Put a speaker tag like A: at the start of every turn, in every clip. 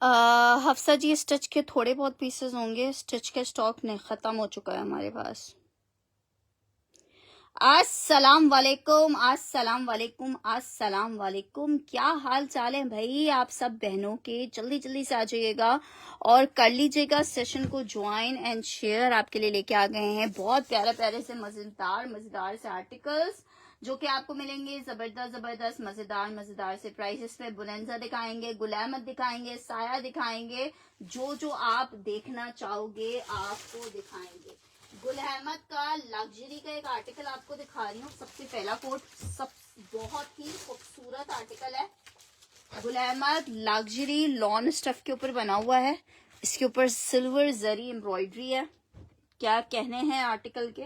A: हफ्सा जी, stitch के थोड़े बहुत पीसेस होंगे, स्टिच के स्टॉक नहीं ख़त्म हो चुका है हमारे पास। अस्सलाम वालेकुम, अस्सलाम वालेकुम, अस्सलाम वालेकुम। क्या हाल चाल है भाई आप सब बहनों के? जल्दी जल्दी से आ जाइएगा और कर लीजिएगा सेशन को ज्वाइन एंड शेयर। आपके लिए लेके आ गए हैं बहुत प्यारे प्यारे से मजेदार मजेदार से आर्टिकल्स जो कि आपको मिलेंगे जबरदस्त जबरदस्त मजेदार मजेदार से प्राइसेस पे। बुलंजा दिखाएंगे, गुल अहमद दिखाएंगे, साया दिखाएंगे, जो जो आप देखना चाहोगे आपको दिखाएंगे। गुल अहमद का लग्जरी का एक आर्टिकल आपको दिखा रही हूँ। सबसे पहला कोट सब बहुत ही खूबसूरत आर्टिकल है। Gul Ahmad luxury lawn stuff के ऊपर बना हुआ है। इसके ऊपर सिल्वर जरी एम्ब्रॉयडरी है। क्या कहने हैं आर्टिकल के,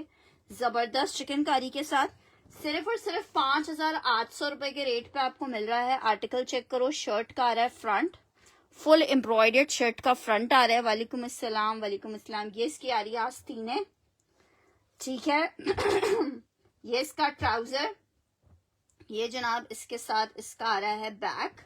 A: जबरदस्त चिकनकारी के साथ सिर्फ और सिर्फ 5,800 रुपए के रेट पे आपको मिल रहा है। आर्टिकल चेक करो। शर्ट का आ रहा है फ्रंट, फुल एम्ब्रॉयडर्ड शर्ट का फ्रंट आ रहा है। वालेकुम अस्सलाम, वालेकुम अस्सलाम। ये इसकी आ रही है आस्तीन है, ठीक है। ये इसका ट्राउजर, ये जनाब इसके साथ इसका आ रहा है बैक,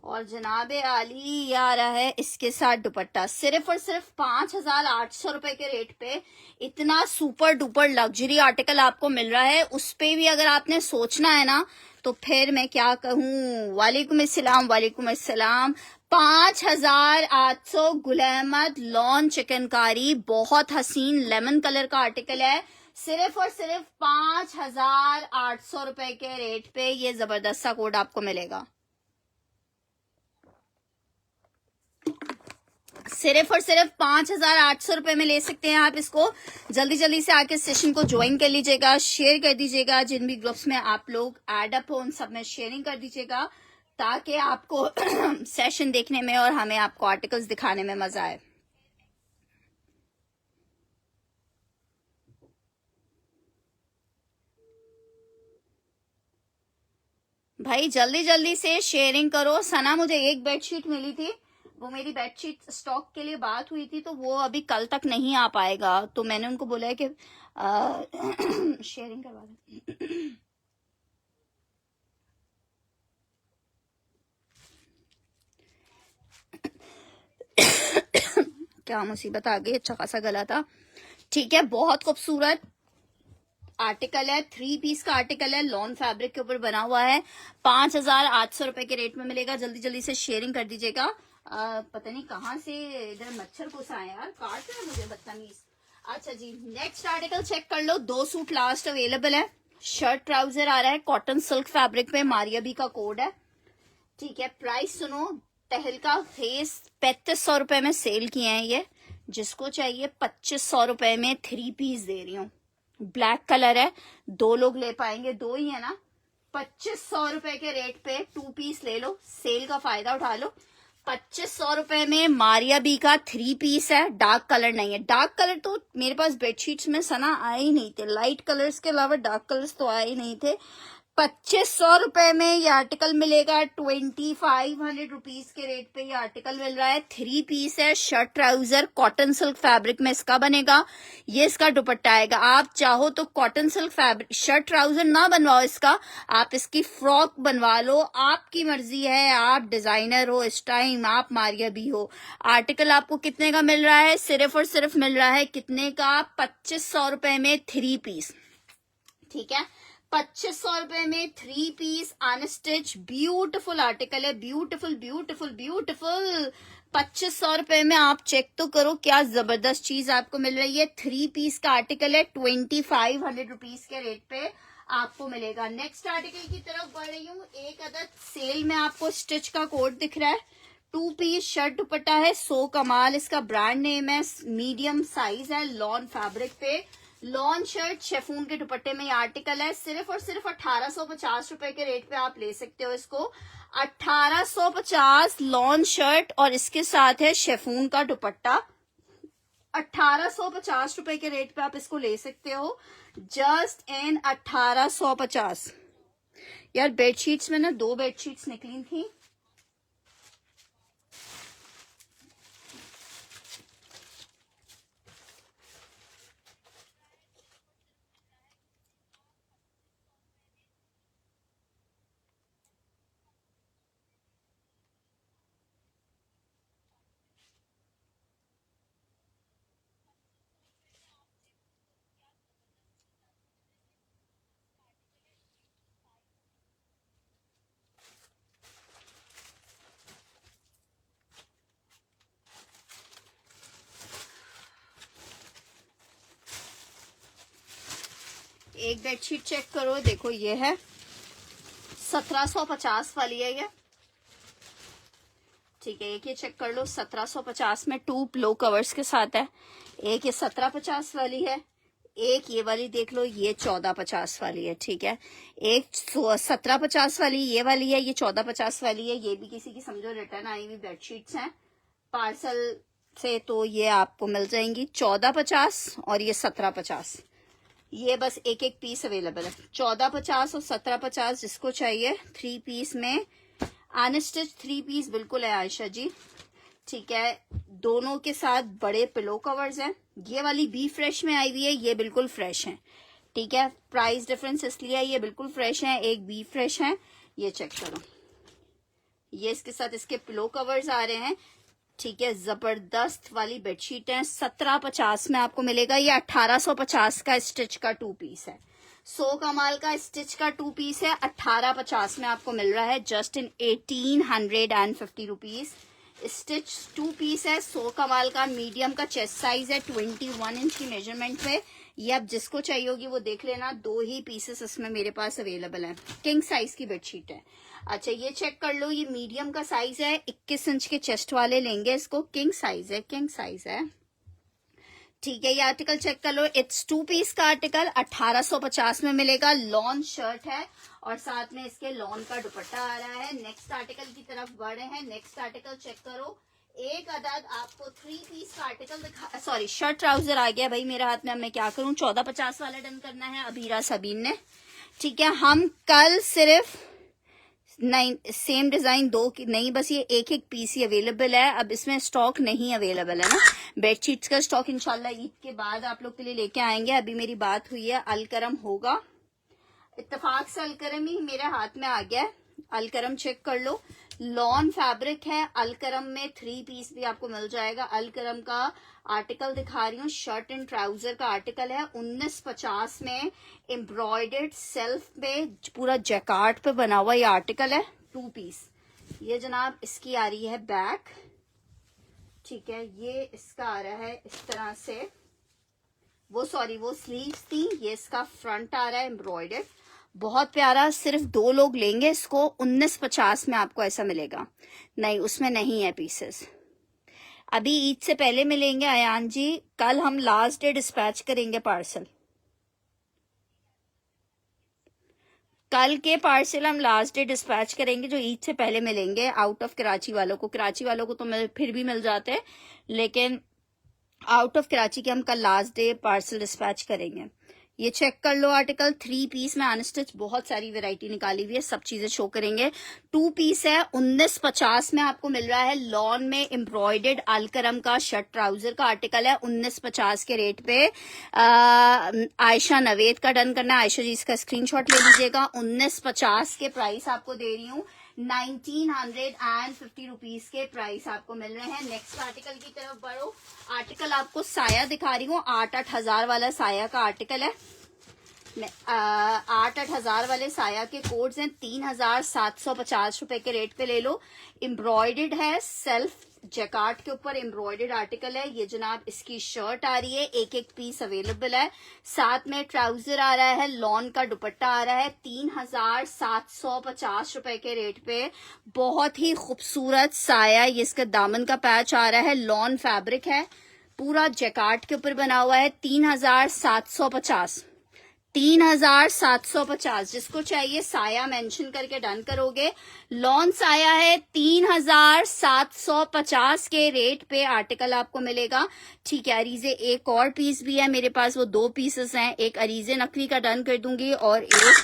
A: और जनाब आली ये आ रहा है इसके साथ दुपट्टा। सिर्फ और सिर्फ 5,800 रुपए के रेट पे इतना सुपर डुपर लग्जरी आर्टिकल आपको मिल रहा है। उस पे भी अगर आपने सोचना है ना तो फिर मैं क्या कहूँ। वालेकुम अस्सलाम, वालेकुम अस्सलाम। 5,800 गुल अहमद लॉन चिकनकारी, बहुत हसीन लेमन कलर का आर्टिकल है। सिर्फ और सिर्फ 5,800 रुपए के रेट पे ये जबरदस्त सा कोड आपको मिलेगा। सिर्फ और सिर्फ 5,800 रुपए में ले सकते हैं आप इसको। जल्दी जल्दी से आके सेशन को ज्वाइन कर लीजिएगा, शेयर कर दीजिएगा। जिन भी ग्रुप्स में आप लोग ऐड अप हो उन सब में शेयरिंग कर दीजिएगा ताकि आपको सेशन देखने में और हमें आपको आर्टिकल्स दिखाने में मजा आए। भाई जल्दी जल्दी से शेयरिंग करो। सना, मुझे एक बेडशीट मिली थी, वो मेरी बेडशीट स्टॉक के लिए बात हुई थी तो वो अभी कल तक नहीं आ पाएगा, तो मैंने उनको बोला है कि शेयरिंग करवा दें। क्या मुसीबत आ गई, अच्छा खासा गला था। ठीक है, बहुत खूबसूरत आर्टिकल है, 3 पीस का आर्टिकल है, लॉन फैब्रिक के ऊपर बना हुआ है। 5,800 रुपए के रेट में मिलेगा। जल्दी जल्दी से शेयरिंग कर दीजिएगा। पता नहीं कहाँ से इधर मच्छर घुसा है यार, काट रहा है मुझे बदतमीज। अच्छा जी, नेक्स्ट आर्टिकल चेक कर लो। 2 सूट लास्ट अवेलेबल है। शर्ट ट्राउजर आ रहा है कॉटन सिल्क फैब्रिक पे, मारिया बी का कोड है, ठीक है। प्राइस सुनो, तहलका फेस 3,500 रुपए में सेल किए हैं ये। जिसको चाहिए 2,500 रुपए में 3 पीस दे रही हूँ। ब्लैक कलर है, 2 लोग ले पाएंगे, 2 ही है ना। 2,500 रुपए के रेट पे 2 पीस ले लो, सेल का फायदा उठा लो। 2,500 रुपए में मारिया बी का 3 पीस है। डार्क कलर नहीं है, डार्क कलर तो मेरे पास बेडशीट्स में सना आए ही नहीं थे। लाइट कलर्स के अलावा डार्क कलर्स तो आए ही नहीं थे। 2,500 रुपए में ये आर्टिकल मिलेगा। 2,500 रुपीज के रेट पे ये आर्टिकल मिल रहा है। 3 पीस है, shirt trouser cotton silk fabric में इसका बनेगा। ये इसका दुपट्टा आएगा। आप चाहो तो cotton silk fabric shirt trouser ना बनवाओ इसका, आप इसकी फ्रॉक बनवा लो, आपकी मर्जी है। आप डिजाइनर हो इस टाइम, आप मारिया भी हो। आर्टिकल आपको कितने का मिल रहा है? सिर्फ और सिर्फ मिल रहा है कितने का? 2,500 रुपए में 3 पीस, ठीक है। 2,500 रुपए में 3 पीस अनस्टिच ब्यूटीफुल आर्टिकल है। Beautiful beautiful beautiful. 2,500 रुपए में आप चेक तो करो क्या जबरदस्त चीज आपको मिल रही है। 3 पीस का आर्टिकल है। 2,500 रुपीज के रेट पे आपको मिलेगा। नेक्स्ट आर्टिकल की तरफ बढ़ रही हूँ। एक अदद सेल में आपको स्टिच का कोड दिख रहा है। 2 पीस शर्ट दुपट्टा है, सो कमाल इसका ब्रांड नेम है। मीडियम साइज है, लॉन फैब्रिक पे। लॉन शर्ट शेफून के दुपट्टे में ये आर्टिकल है। सिर्फ और सिर्फ 1,850 रुपए के रेट पे आप ले सकते हो इसको। 1,850 लॉन शर्ट और इसके साथ है शेफून का दुपट्टा। 1,850 रुपए के रेट पे आप इसको ले सकते हो। Just in 1,850। यार बेडशीट्स में ना 2 बेडशीट्स निकली थी, एक बेडशीट चेक करो, देखो ये है 1750 वाली है ये, ठीक है। एक ये चेक कर लो 1750 में 2 पिलो कवर्स के साथ है। एक ये 1750 वाली है, एक ये वाली देख लो, ये 1450 वाली है, ठीक है। एक 1750 वाली ये वाली है, ये 1450 वाली है। ये भी किसी की समझो रिटर्न आई हुई बेडशीट्स हैं पार्सल से, तो ये आपको मिल जाएंगी 1450 और ये 1750। ये बस एक एक पीस अवेलेबल है, 1450 और 1750। जिसको चाहिए 3 पीस में अनस्टिच 3 पीस बिल्कुल है आयशा जी, ठीक है। दोनों के साथ बड़े पिलो कवर्स हैं। ये वाली बी फ्रेश में आई हुई है, ये बिल्कुल फ्रेश है, ठीक है। प्राइस डिफरेंस इसलिए है, ये बिल्कुल फ्रेश है, एक बी फ्रेश है। ये चेक करो, ये इसके साथ इसके पिलो कवर्स आ रहे हैं, ठीक है। जबरदस्त वाली बेडशीट है, 1750 में आपको मिलेगा। ये 1850 का स्टिच का 2 पीस है, 100 कमाल का स्टिच का 2 पीस है, 1850 में आपको मिल रहा है, just in 1850 rupees. Stitch 2 piece है, 100 कमाल का, मीडियम का चेस्ट साइज है, 21 इंच की मेजरमेंट पे। ये अब जिसको चाहिए होगी वो देख लेना, 2 ही पीसेस इसमें मेरे पास अवेलेबल है। किंग साइज की बेडशीट है। अच्छा ये चेक कर लो, ये मीडियम का साइज है, 21 इंच के चेस्ट वाले लेंगे इसको, किंग साइज है, किंग साइज है, ठीक है। ये आर्टिकल चेक कर लो, इट्स 2 पीस का आर्टिकल 1850 में मिलेगा। लॉन शर्ट है और साथ में इसके लॉन का दुपट्टा आ रहा है। नेक्स्ट आर्टिकल की तरफ बढ़े हैं। नेक्स्ट आर्टिकल चेक करो, एक अदद आपको 3 पीस का आर्टिकल दिखा, सॉरी शर्ट ट्राउजर आ गया भाई मेरे हाथ में, अब मैं क्या करूं। 1450 वाला डन करना है अबीरा सबीन ने, ठीक है। हम कल सिर्फ नहीं सेम डिजाइन 2 की नहीं, बस ये एक एक पीस ही अवेलेबल है। अब इसमें स्टॉक नहीं अवेलेबल है ना, बेडशीट्स का स्टॉक इंशाल्लाह ईद के बाद आप लोग के लिए लेके आएंगे। अभी मेरी बात हुई है, अलकरम होगा, इत्तेफाक से अलकरम ही मेरे हाथ में आ गया है। अलकरम चेक कर लो, लॉन फैब्रिक है, अलकरम में 3 पीस भी आपको मिल जाएगा। अलकरम का आर्टिकल दिखा रही हूँ, शर्ट एंड ट्राउजर का आर्टिकल है, 1950 में एम्ब्रॉयडर्ड सेल्फ पे पूरा जैकार्ड पे बना हुआ ये आर्टिकल है, 2 पीस। ये जनाब इसकी आ रही है बैक, ठीक है। ये इसका आ रहा है इस तरह से, वो स्लीव्स थी, ये इसका फ्रंट आ रहा है एम्ब्रॉयडर्ड, बहुत प्यारा। सिर्फ 2 लोग लेंगे इसको, 1950 में आपको ऐसा मिलेगा। नहीं उसमें नहीं है पीसेस, अभी ईद से पहले मिलेंगे अयान जी। कल हम लास्ट डे डिस्पैच करेंगे पार्सल, कल के पार्सल हम लास्ट डे डिस्पैच करेंगे, जो ईद से पहले मिलेंगे आउट ऑफ कराची वालों को। कराची वालों को तो फिर भी मिल जाते हैं, लेकिन आउट ऑफ कराची के हम कल लास्ट डे पार्सल डिस्पैच करेंगे। ये चेक कर लो आर्टिकल, 3 पीस में अनस्टिच बहुत सारी वैरायटी निकाली हुई है, सब चीजें शो करेंगे। 2 पीस है, 1950 में आपको मिल रहा है। लॉन में एम्ब्रॉयडर्ड अलकरम का शर्ट ट्राउजर का आर्टिकल है, 1950 के रेट पे। आयशा नवेद का डन करना है, आयशा जी इसका स्क्रीनशॉट ले लीजिएगा। 1950 के प्राइस आपको दे रही हूँ, 1950 रुपीज के प्राइस आपको मिल रहे हैं। नेक्स्ट आर्टिकल की तरफ बढ़ो, आर्टिकल आपको साया दिखा रही हूँ, 8-8 हजार वाला साया का आर्टिकल है। 8-8 हजार वाले साया के कोड्स हैं, 3750 रुपए के रेट पे ले लो। एम्ब्रॉयडर्ड है, सेल्फ जैकार्ड के ऊपर एम्ब्रॉयडर्ड आर्टिकल है। ये जनाब इसकी शर्ट आ रही है, एक एक पीस अवेलेबल है, साथ में ट्राउजर आ रहा है, लॉन का दुपट्टा आ रहा है, 3750 रुपए के रेट पे। बहुत ही खूबसूरत साया, ये इसका दामन का पैच आ रहा है, लॉन फैब्रिक है, पूरा जैकार्ड के ऊपर बना हुआ है, 3750 3750। जिसको चाहिए साया मेंशन करके डन करोगे। लॉन साया है, 3750 के रेट पे आर्टिकल आपको मिलेगा, ठीक है। अरीजे एक और पीस भी है मेरे पास, वो 2 पीसेस हैं, एक अरीजे नकली का डन कर दूंगी और एक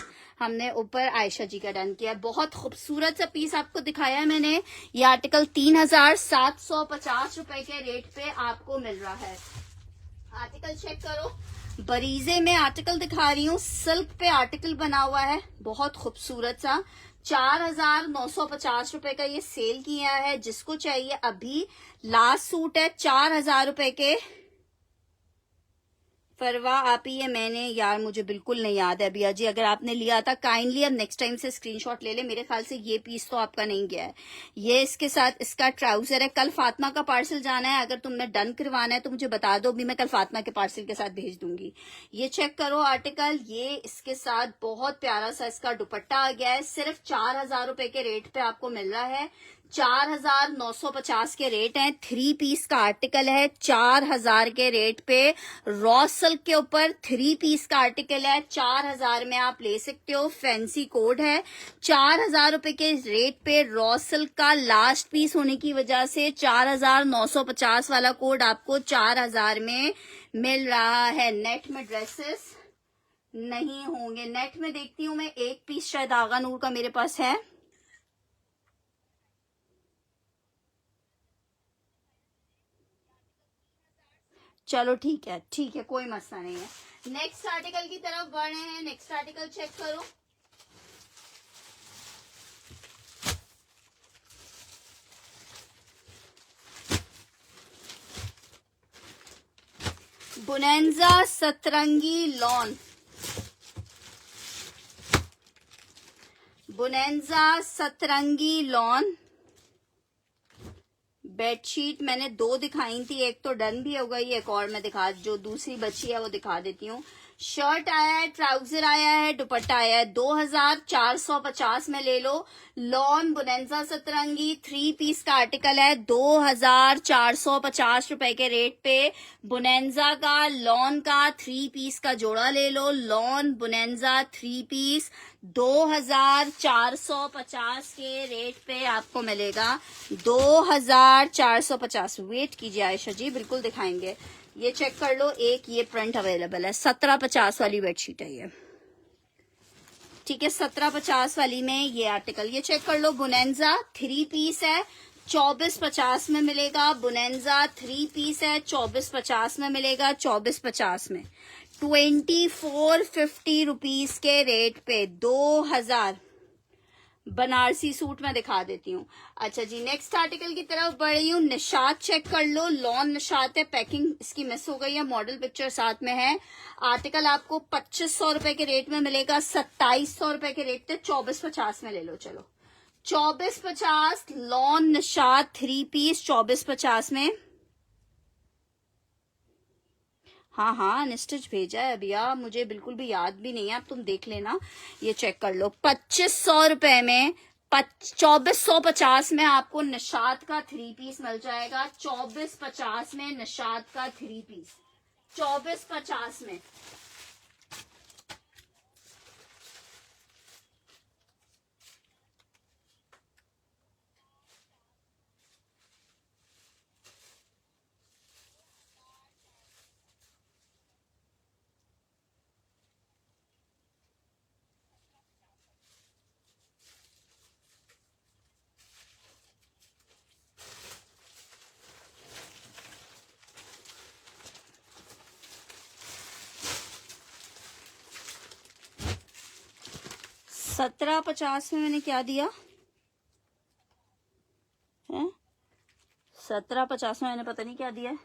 A: हमने ऊपर आयशा जी का डन किया। बहुत खूबसूरत सा पीस आपको दिखाया है मैंने। ये आर्टिकल 3750 रुपए के रेट पे आपको मिल रहा है। आर्टिकल चेक करो, बरीजे में आर्टिकल दिखा रही हूँ, सिल्क पे आर्टिकल बना हुआ है, बहुत खूबसूरत सा, 4950 रुपए का ये सेल किया है। जिसको चाहिए अभी लास्ट सूट है 4000 रुपए के, फरवा आप ही है, मैंने यार मुझे बिल्कुल नहीं याद है अभिया जी, अगर आपने लिया था काइंडली अब नेक्स्ट टाइम से स्क्रीनशॉट ले ले। मेरे ख्याल से ये पीस तो आपका नहीं गया है। ये इसके साथ इसका ट्राउजर है। कल फातिमा का पार्सल जाना है, अगर तुमने डन करवाना है तो मुझे बता दो, भी मैं कल फातिमा के पार्सल के साथ भेज दूंगी। ये चेक करो आर्टिकल, ये इसके साथ बहुत प्यारा सा इसका दुपट्टा आ गया है। सिर्फ 4,000 रुपए के रेट पे आपको मिल रहा है। 4,950 के रेट हैं। 3 पीस का आर्टिकल है 4,000 के रेट पे। रॉ सिल्क के ऊपर 3 पीस का आर्टिकल है, 4,000 में आप ले सकते हो। फैंसी कोड है। 4,000 रुपए के रेट पे रॉ सिल्क का लास्ट पीस होने की वजह से 4,950 वाला कोड आपको 4,000 में मिल रहा है। नेट में ड्रेसेस नहीं होंगे, नेट में देखती हूँ मैं, एक पीस शायद आगा नूर का मेरे पास है। चलो ठीक है, ठीक है, कोई मसला नहीं है। नेक्स्ट आर्टिकल की तरफ बढ़ रहे हैं। नेक्स्ट आर्टिकल चेक करो। बुनेंजा सतरंगी लॉन, बुनेंजा सतरंगी लॉन बेडशीट मैंने 2 दिखाई थी, एक तो डन भी हो गई, एक और मैं दिखा, जो दूसरी बची है वो दिखा देती हूँ। शर्ट आया है, ट्राउजर आया है, दुपट्टा आया है। 2,450 में ले लो। लॉन बुनेंजा सतरंगी 3 पीस का आर्टिकल है। 2,450 रुपए के रेट पे बुनेंजा का लॉन का 3 पीस का जोड़ा ले लो। लॉन बुनेंजा 3 पीस 2,450 के रेट पे आपको मिलेगा। 2,450। वेट कीजिए आयशा जी, बिल्कुल दिखाएंगे। ये चेक कर लो, एक ये प्रिंट अवेलेबल है। 1750 वाली बेडशीट है ये, ठीक है। 1750 वाली में ये आर्टिकल, ये चेक कर लो। बुनेंजा 3 पीस है, 2450 में मिलेगा। बुनेंजा 3 पीस है, 2450 में मिलेगा। 2450 में 2450 रुपीज के रेट पे 2,000 बनारसी सूट में दिखा देती हूँ। अच्छा जी, नेक्स्ट आर्टिकल की तरफ बढ़ रही हूँ। निशात चेक कर लो, लॉन निशात है। पैकिंग इसकी मिस हो गई है, मॉडल पिक्चर साथ में है। आर्टिकल आपको 2,500 रुपए के रेट में मिलेगा। 2,700 रुपए के रेट पे 2450 में ले लो। चलो 2450 लॉन निशात 3 पीस 2450 में। हाँ हाँ, अनस्टिच भेजा है भैया, मुझे बिल्कुल भी याद भी नहीं है, अब तुम देख लेना। ये चेक कर लो, 2,500 रुपए में 2,450 में आपको निशात का 3 पीस मिल जाएगा। 2,450 में निशात का 3 पीस 2,450 में। सत्रह 50 में मैंने क्या दिया है? 1750 में मैंने पता नहीं क्या दिया है।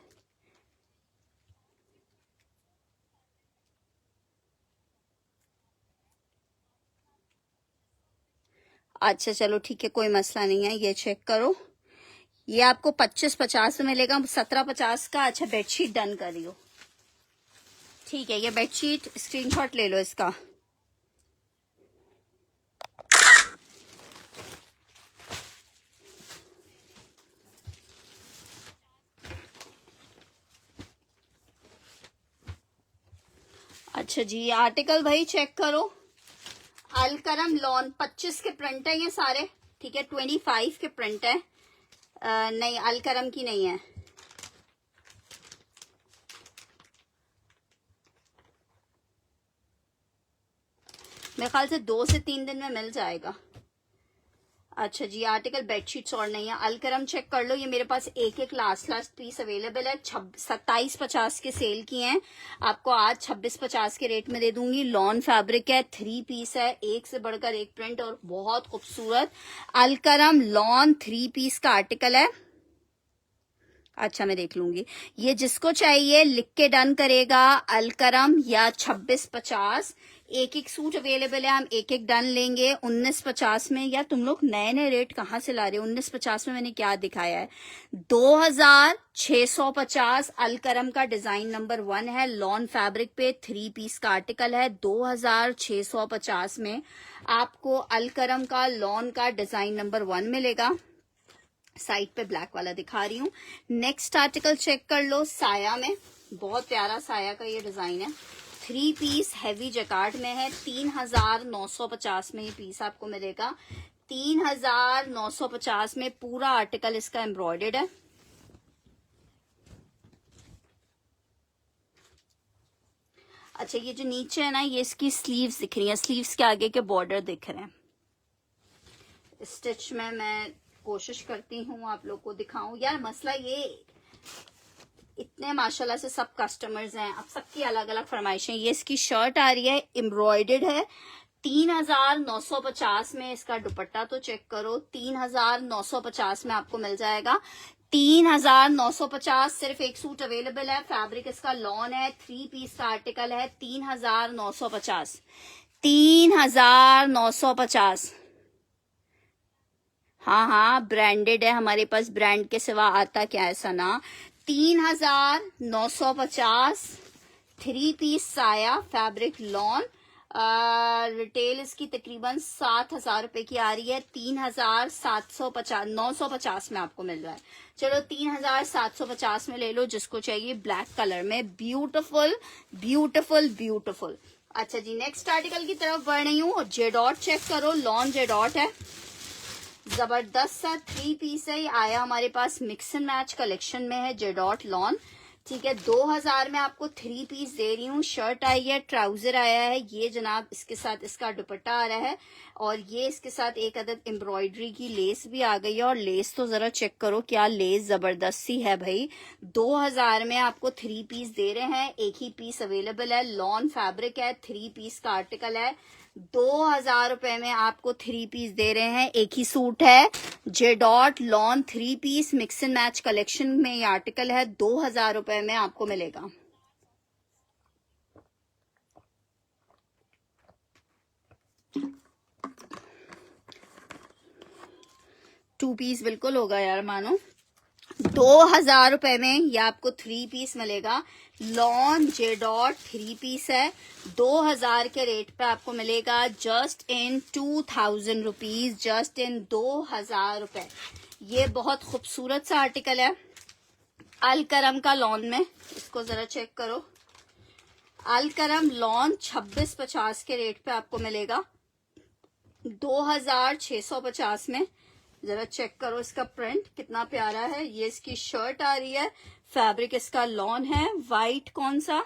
A: अच्छा चलो ठीक है, कोई मसला नहीं है। ये चेक करो, ये आपको 2550 में मिलेगा। 1750 का। अच्छा बेडशीट डन कर रही हो, ठीक है। ये बेडशीट स्क्रीनशॉट ले लो इसका। अच्छा जी, आर्टिकल भाई चेक करो। अलकरम लॉन 25 के प्रिंट है ये सारे, ठीक है। 25 के प्रिंट है। नहीं, अलकरम की नहीं है। मेरे ख्याल से 2 से 3 दिन में मिल जाएगा। अच्छा जी, आर्टिकल बेडशीट्स और नहीं है। अलकरम चेक कर लो, ये मेरे पास एक लास्ट पीस अवेलेबल है। 2750 के सेल की हैं, आपको आज 2650 के रेट में दे दूंगी। लॉन फैब्रिक है, 3 पीस है, एक से बढ़कर एक प्रिंट और बहुत खूबसूरत। अलकरम लॉन 3 पीस का आर्टिकल है। अच्छा मैं देख लूंगी। ये जिसको चाहिए लिख के डन करेगा, अलकरम या 2650। एक एक सूट अवेलेबल है, हम एक एक डन लेंगे। 1950 में, या तुम लोग नए नए रेट कहाँ से ला रहे हो? 1950 में मैंने क्या दिखाया है? 2650 अलकरम का डिजाइन नंबर 1 है, लॉन फैब्रिक पे 3 पीस का आर्टिकल है। 2650 में आपको अलकरम का लॉन का डिजाइन नंबर 1 मिलेगा। साइड पे ब्लैक वाला दिखा रही हूँ। नेक्स्ट आर्टिकल चेक कर लो, साया में। बहुत प्यारा साया का ये डिजाइन है, 3 पीस हैवी जैकार्ड में है। 3950 में ये पीस आपको मिलेगा। 3950 में पूरा आर्टिकल इसका एम्ब्रॉयडर्ड है। अच्छा ये जो नीचे है ना, ये इसकी स्लीव्स दिख रही है, स्लीव्स के आगे के बॉर्डर दिख रहे हैं। स्टिच में मैं कोशिश करती हूँ आप लोग को दिखाऊं। यार मसला ये, इतने माशाल्लाह से सब कस्टमर्स हैं, अब सबकी अलग अलग फरमाइशें। ये इसकी शर्ट आ रही है, एम्ब्रॉयडर्ड है। 3950 में इसका दुपट्टा तो चेक करो, 3950 में आपको मिल जाएगा। 3950 सिर्फ एक सूट अवेलेबल है। फैब्रिक इसका लॉन है, 3 पीस का आर्टिकल है। 3950, 3950। हाँ हाँ ब्रांडेड है हमारे पास, ब्रांड के सिवा आता क्या है सना। 3950 3 पीस साया, फैब्रिक लॉन। रिटेल इसकी तकरीबन 7000 रुपए की आ रही है। 3750 950 में आपको मिल रहा है। चलो 3750 में ले लो जिसको चाहिए, ब्लैक कलर में। Beautiful beautiful beautiful. अच्छा जी, नेक्स्ट आर्टिकल की तरफ बढ़ रही हूँ। जेडॉट चेक करो, लॉन जेडॉट है, जबरदस्त सा 3 पीस है। ये आया हमारे पास मिक्स एंड मैच कलेक्शन में है, जेडॉट लॉन। ठीक है, 2000 में आपको 3 पीस दे रही हूँ। शर्ट आई है, ट्राउजर आया है, ये जनाब इसके साथ इसका दुपट्टा आ रहा है, और ये इसके साथ एक अदद एम्ब्रॉयडरी की लेस भी आ गई है। और लेस तो जरा चेक करो, क्या लेस जबरदस्त सी है भाई। 2000 में आपको 3 पीस दे रहे हैं, एक ही पीस अवेलेबल है। लॉन फैब्रिक है, 3 पीस का आर्टिकल है। 2000 रुपए में आपको 3 पीस दे रहे हैं, एक ही सूट है। J dot lawn 3 piece mix and match collection में ये आर्टिकल है। 2000 रुपए में आपको मिलेगा। टू पीस बिल्कुल होगा यार, मानो। 2000 रुपए में ये आपको 3 पीस मिलेगा। लॉन जेडॉट 3 पीस है, 2000 के रेट पे आपको मिलेगा। Just in 2000 rupees, just in 2000 रुपए। ये बहुत खूबसूरत सा आर्टिकल है, अलकरम का लॉन में। इसको जरा चेक करो, अलकरम लॉन 2650 के रेट पे आपको मिलेगा। 2650 में। जरा चेक करो इसका प्रिंट कितना प्यारा है। ये इसकी शर्ट आ रही है, फैब्रिक इसका लॉन है। वाइट कौन सा,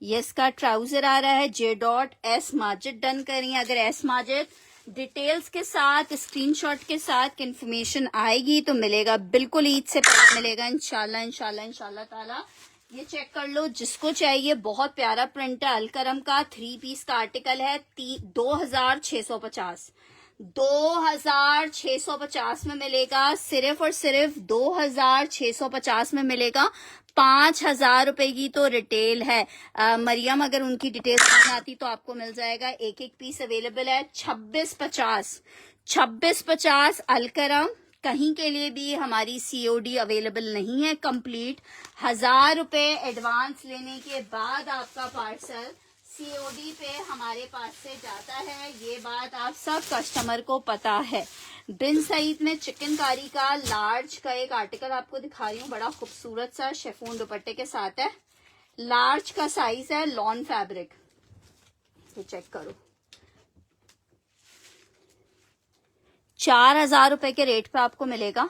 A: ये इसका ट्राउजर आ रहा है। जेडॉट एस माजिद डन करिए। अगर एस माजिद डिटेल्स के साथ, स्क्रीनशॉट के साथ इन्फॉर्मेशन आएगी तो मिलेगा, बिल्कुल ईद से पहले मिलेगा इंशाल्लाह इंशाल्लाह इंशाल्लाह ताला। ये चेक कर लो जिसको चाहिए, बहुत प्यारा प्रिंट है अलकरम का। 3 पीस का आर्टिकल है। 2650, 2650 में मिलेगा। सिर्फ और सिर्फ 2650 में मिलेगा। 5000 रुपए की तो रिटेल है। मरियम अगर उनकी डिटेल्स नहीं आती तो आपको मिल जाएगा। एक एक पीस अवेलेबल है। 2650 अलकरम। कहीं के लिए भी हमारी सीओडी अवेलेबल नहीं है कंप्लीट। 1000 रुपए एडवांस लेने के बाद आपका पार्सल सीओडी पे हमारे पास से जाता है। ये बात आप सब कस्टमर को पता है। बिन सईद में चिकनकारी का लार्ज का एक आर्टिकल आपको दिखा रही हूँ, बड़ा खूबसूरत सा शेफून दुपट्टे के साथ है। लार्ज का साइज है, लॉन फैब्रिक। ये चेक करो, 4000 रुपए के रेट पे आपको मिलेगा।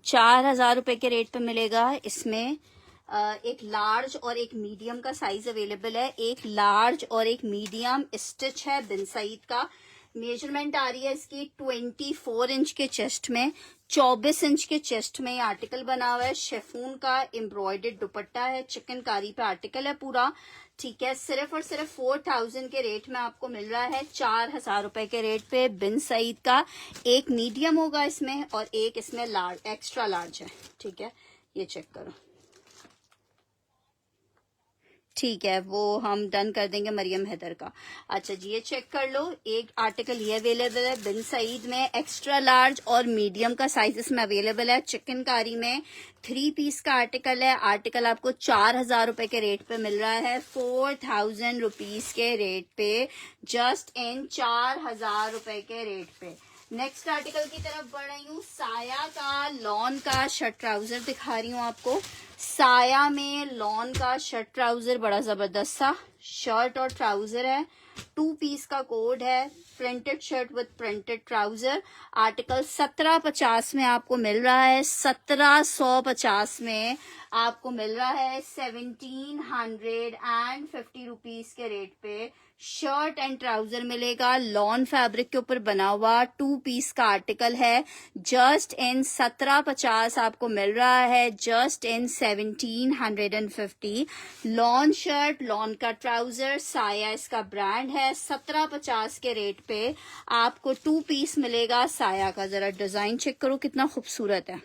A: 4000 रुपए के रेट पे मिलेगा। इसमें एक लार्ज और एक मीडियम का साइज अवेलेबल है। एक लार्ज और एक मीडियम स्टिच है बिन सईद का। मेजरमेंट आ रही है इसकी 24 इंच के चेस्ट में, 24 इंच के चेस्ट में ये आर्टिकल बना हुआ है। शेफून का एम्ब्रॉयडर्ड दुपट्टा है, चिकनकारी पे आर्टिकल है पूरा। ठीक है, सिर्फ और सिर्फ 4000 के रेट में आपको मिल रहा है, 4000 रुपए के रेट पे बिन सईद का। एक मीडियम होगा इसमें और एक इसमें लार्ज, एक्स्ट्रा लार्ज है। ठीक है, ये चेक करो। ठीक है, वो हम डन कर देंगे मरियम हैदर का। अच्छा जी, ये चेक कर लो, एक आर्टिकल ये अवेलेबल है बिन सईद में, एक्स्ट्रा लार्ज और मीडियम का साइजेस में अवेलेबल है। चिकनकारी में 3 पीस का आर्टिकल है। आर्टिकल आपको 4000 रुपए के रेट पे मिल रहा है, 4000 रुपीज के रेट पे, जस्ट इन 4000 रुपए के रेट पे। नेक्स्ट आर्टिकल की तरफ बढ़ रही हूँ। साया का लॉन का शर्ट ट्राउजर दिखा रही हूँ आपको। साया में लॉन का शर्ट ट्राउजर, बड़ा जबरदस्त सा शर्ट और ट्राउजर है। 2 पीस का कोड है, printed shirt with printed trouser. Article 1750 में आपको मिल रहा है, 1750 में आपको मिल रहा है, 1750 रुपीज के रेट पे शर्ट एंड ट्राउजर मिलेगा। लॉन फैब्रिक के ऊपर बना हुआ 2 पीस का आर्टिकल है, जस्ट इन 1750 आपको मिल रहा है, जस्ट इन 1750। लॉन शर्ट, लॉन का ट्राउजर, साया इसका ब्रांड है। 1750 के रेट पे आपको 2 पीस मिलेगा साया का। जरा डिजाइन चेक करो कितना खूबसूरत है।